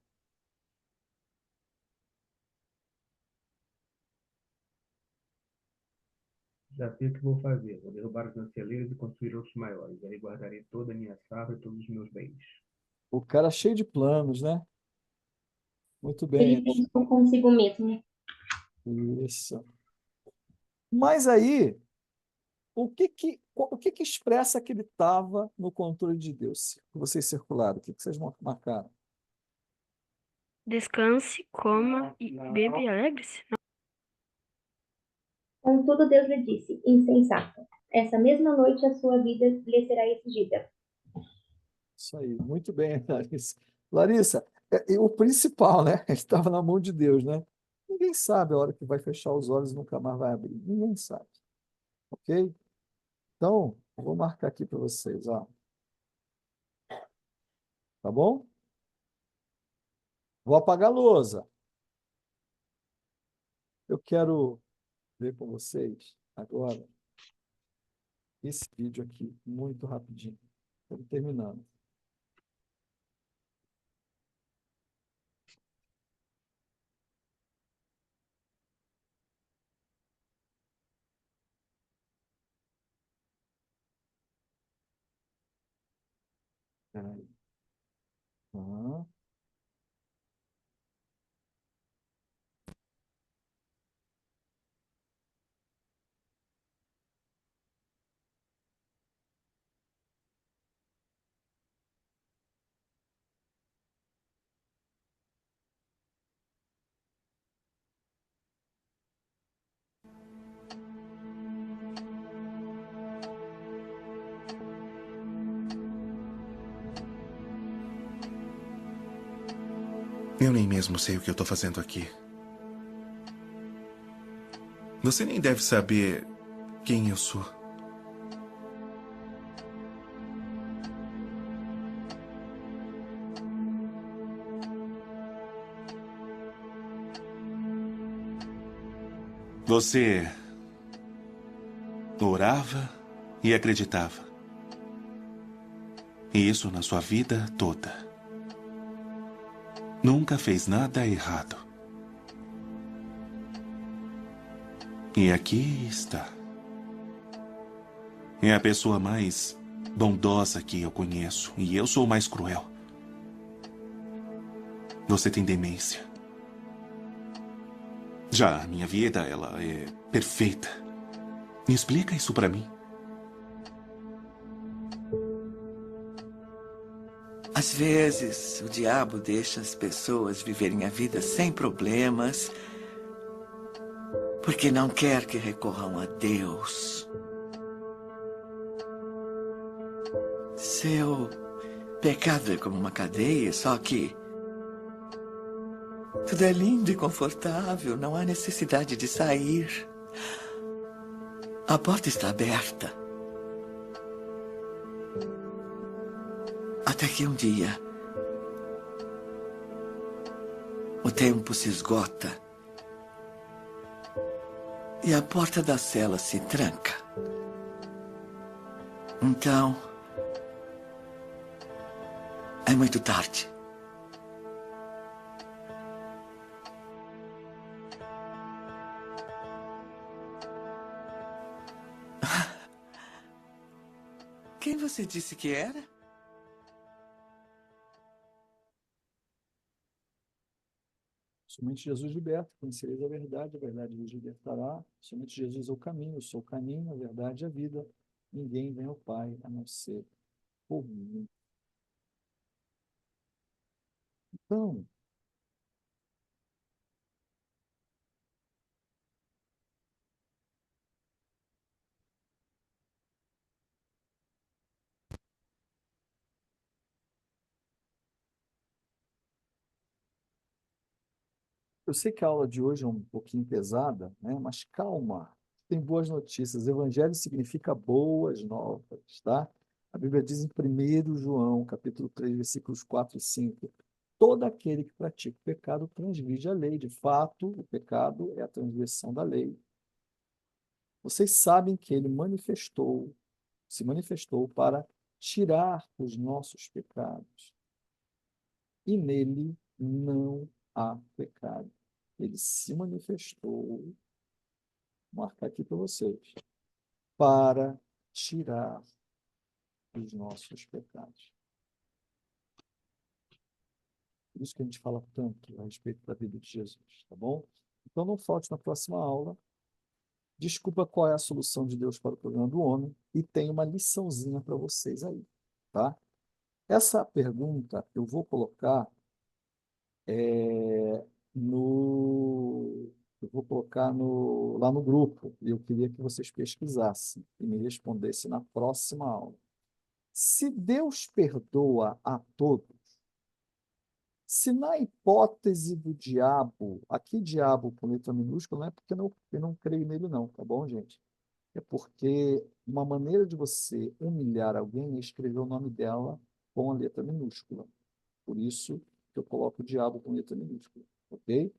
Já sei o que vou fazer. Vou derrubar os meus celeiros e construir outros maiores. Aí guardarei toda a minha safra e todos os meus bens. O cara cheio de planos, né? Muito bem. Ele pensou consigo mesmo. Isso. Mas aí, o que que expressa que ele estava no controle de Deus? Vocês circularam, o que que vocês marcaram? Descanse, coma, e beba e alegre-se. Contudo, Deus lhe disse, insensato, essa mesma noite a sua vida lhe será exigida. Isso aí, muito bem, Larissa. Larissa, o principal, né? Estava na mão de Deus, né? Ninguém sabe a hora que vai fechar os olhos e nunca mais vai abrir. Ninguém sabe. Ok? Então, eu vou marcar aqui para vocês, ó. Tá bom? Vou apagar a lousa. Eu quero ver com vocês agora esse vídeo aqui, muito rapidinho. Estamos terminando. Peraí. Tá. Eu nem mesmo sei o que eu tô fazendo aqui. Você nem deve saber quem eu sou. Você orava e acreditava. E isso na sua vida toda. Nunca fez nada errado. E aqui está. É a pessoa mais bondosa que eu conheço. E eu sou o mais cruel. Você tem demência. Já a minha vida, ela é perfeita. Me explica isso pra mim. Às vezes, o diabo deixa as pessoas viverem a vida sem problemas, porque não quer que recorram a Deus. Seu pecado é como uma cadeia, só que tudo é lindo e confortável, não há necessidade de sair. A porta está aberta. Até que um dia, o tempo se esgota e a porta da cela se tranca. Então, é muito tarde. Quem você disse que era? Somente Jesus liberta, conhecereis a verdade vos libertará. Somente Jesus é o caminho, eu sou o caminho, a verdade e a vida. Ninguém vem ao Pai a não ser por mim. Então, eu sei que a aula de hoje é um pouquinho pesada, né? Mas calma, tem boas notícias. Evangelho significa boas novas, tá? A Bíblia diz em 1 João, capítulo 3, versículos 4 e 5, todo aquele que pratica o pecado transgride a lei. De fato, o pecado é a transgressão da lei. Vocês sabem que ele se manifestou para tirar os nossos pecados. E nele não há pecado. Ele se manifestou, vou marcar aqui para vocês, para tirar os nossos pecados. Por isso que a gente fala tanto a respeito da vida de Jesus, tá bom? Então não falte na próxima aula. Desculpa qual é a solução de Deus para o problema do homem e tem uma liçãozinha para vocês aí, tá? Essa pergunta eu vou colocar lá no grupo, e eu queria que vocês pesquisassem e me respondessem na próxima aula. Se Deus perdoa a todos, se na hipótese do diabo, aqui diabo com letra minúscula, não é porque eu não creio nele não, tá bom, gente? É porque uma maneira de você humilhar alguém é escrever o nome dela com a letra minúscula. Por isso que eu coloco o diabo com letra minúscula, ok?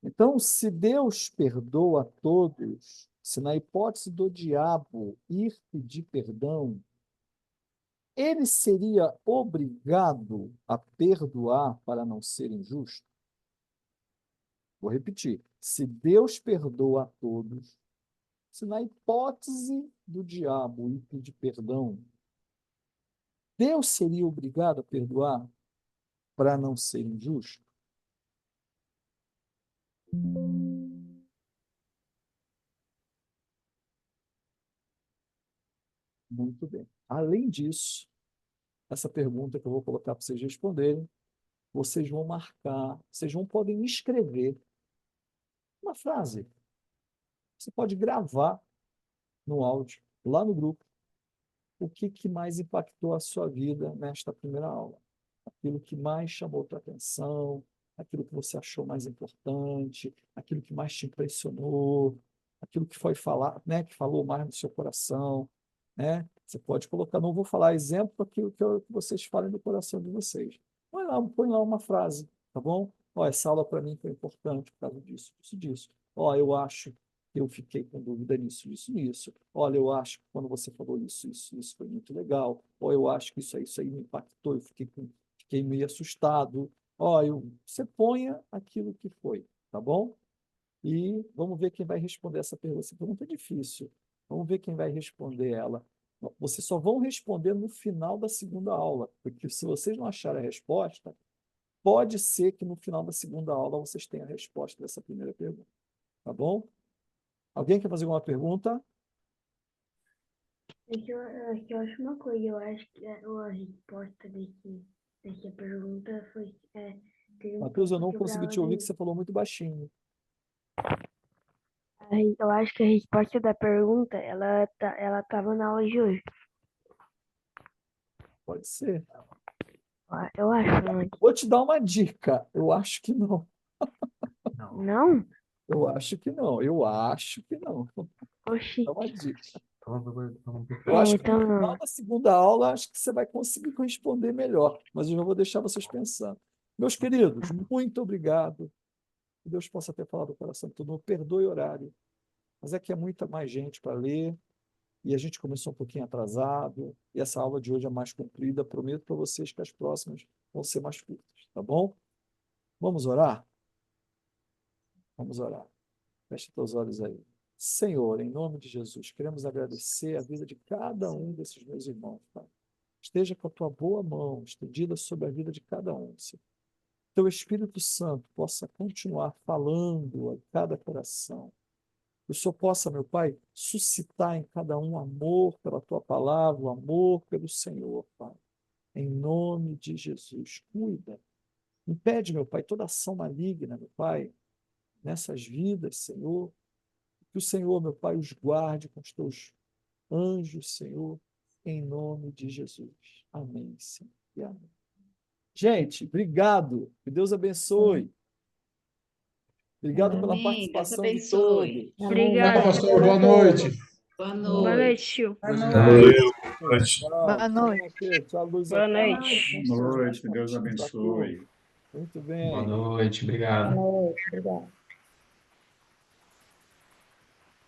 Então, se Deus perdoa a todos, se na hipótese do diabo ir pedir perdão, ele seria obrigado a perdoar para não ser injusto? Vou repetir. Se Deus perdoa a todos, se na hipótese do diabo ir pedir perdão, Deus seria obrigado a perdoar para não ser injusto? Muito bem. Além disso, essa pergunta que eu vou colocar para vocês responderem, vocês vão marcar, podem escrever uma frase. Você pode gravar no áudio, lá no grupo, o que mais impactou a sua vida nesta primeira aula. Aquilo que mais chamou a tua atenção, aquilo que você achou mais importante, aquilo que mais te impressionou, aquilo que foi falar, né, que falou mais no seu coração, né? Você pode colocar, não vou falar exemplo, aquilo que vocês falem do coração de vocês. Põe lá uma frase, tá bom? Ó, essa aula para mim foi importante por causa disso, disso. Ó, eu acho que eu fiquei com dúvida nisso, nisso. Olha, eu acho que quando você falou isso foi muito legal. Ó, eu acho que isso aí me impactou, eu fiquei meio assustado. Ó, você ponha aquilo que foi, tá bom? E vamos ver quem vai responder essa pergunta. Essa pergunta é difícil. Vamos ver quem vai responder ela. Vocês só vão responder no final da segunda aula, porque se vocês não acharem a resposta, pode ser que no final da segunda aula vocês tenham a resposta dessa primeira pergunta. Tá bom? Alguém quer fazer alguma pergunta? Eu acho uma coisa, eu acho que a resposta dessa pergunta foi... Matheus, eu não consegui te ouvir, que você falou muito baixinho. Eu acho que a resposta da pergunta, ela estava na aula de hoje. Pode ser. Eu acho, né? Vou te dar uma dica. Eu acho que não. Não? Eu acho que não. Oxi. Dá uma dica. Eu acho que no então... final da segunda aula, acho que você vai conseguir responder melhor. Mas eu já vou deixar vocês pensando. Meus queridos, muito obrigado. Que Deus possa ter falado do coração de todo mundo. Perdoe o horário. Mas é que é muita mais gente para ler. E a gente começou um pouquinho atrasado. E essa aula de hoje é mais comprida. Prometo para vocês que as próximas vão ser mais curtas. Tá bom? Vamos orar? Vamos orar. Feche teus olhos aí. Senhor, em nome de Jesus, queremos agradecer a vida de cada um desses meus irmãos, Pai. Esteja com a tua boa mão estendida sobre a vida de cada um, Senhor. Teu Espírito Santo possa continuar falando a cada coração. Que o Senhor possa, meu Pai, suscitar em cada um amor pela tua palavra, o amor pelo Senhor, Pai. Em nome de Jesus, cuida. Impede, meu Pai, toda ação maligna, meu Pai, nessas vidas, Senhor. Que o Senhor, meu Pai, os guarde com os teus anjos, Senhor, em nome de Jesus. Amém, Senhor. E amém. Gente, obrigado. Que Deus abençoe. Obrigado pela Amém. Deus participação de abençoe. todos. Tchau, pastor. Boa noite. Boa Boa noite, tio. Boa Valeu, boa noite. Tchau. Boa noite. Tchau, Luiz Boa Otávio. noite. Boa noite, Deus Tchau, abençoe. Muito Boa bem. noite, Boa obrigado. noite, obrigada.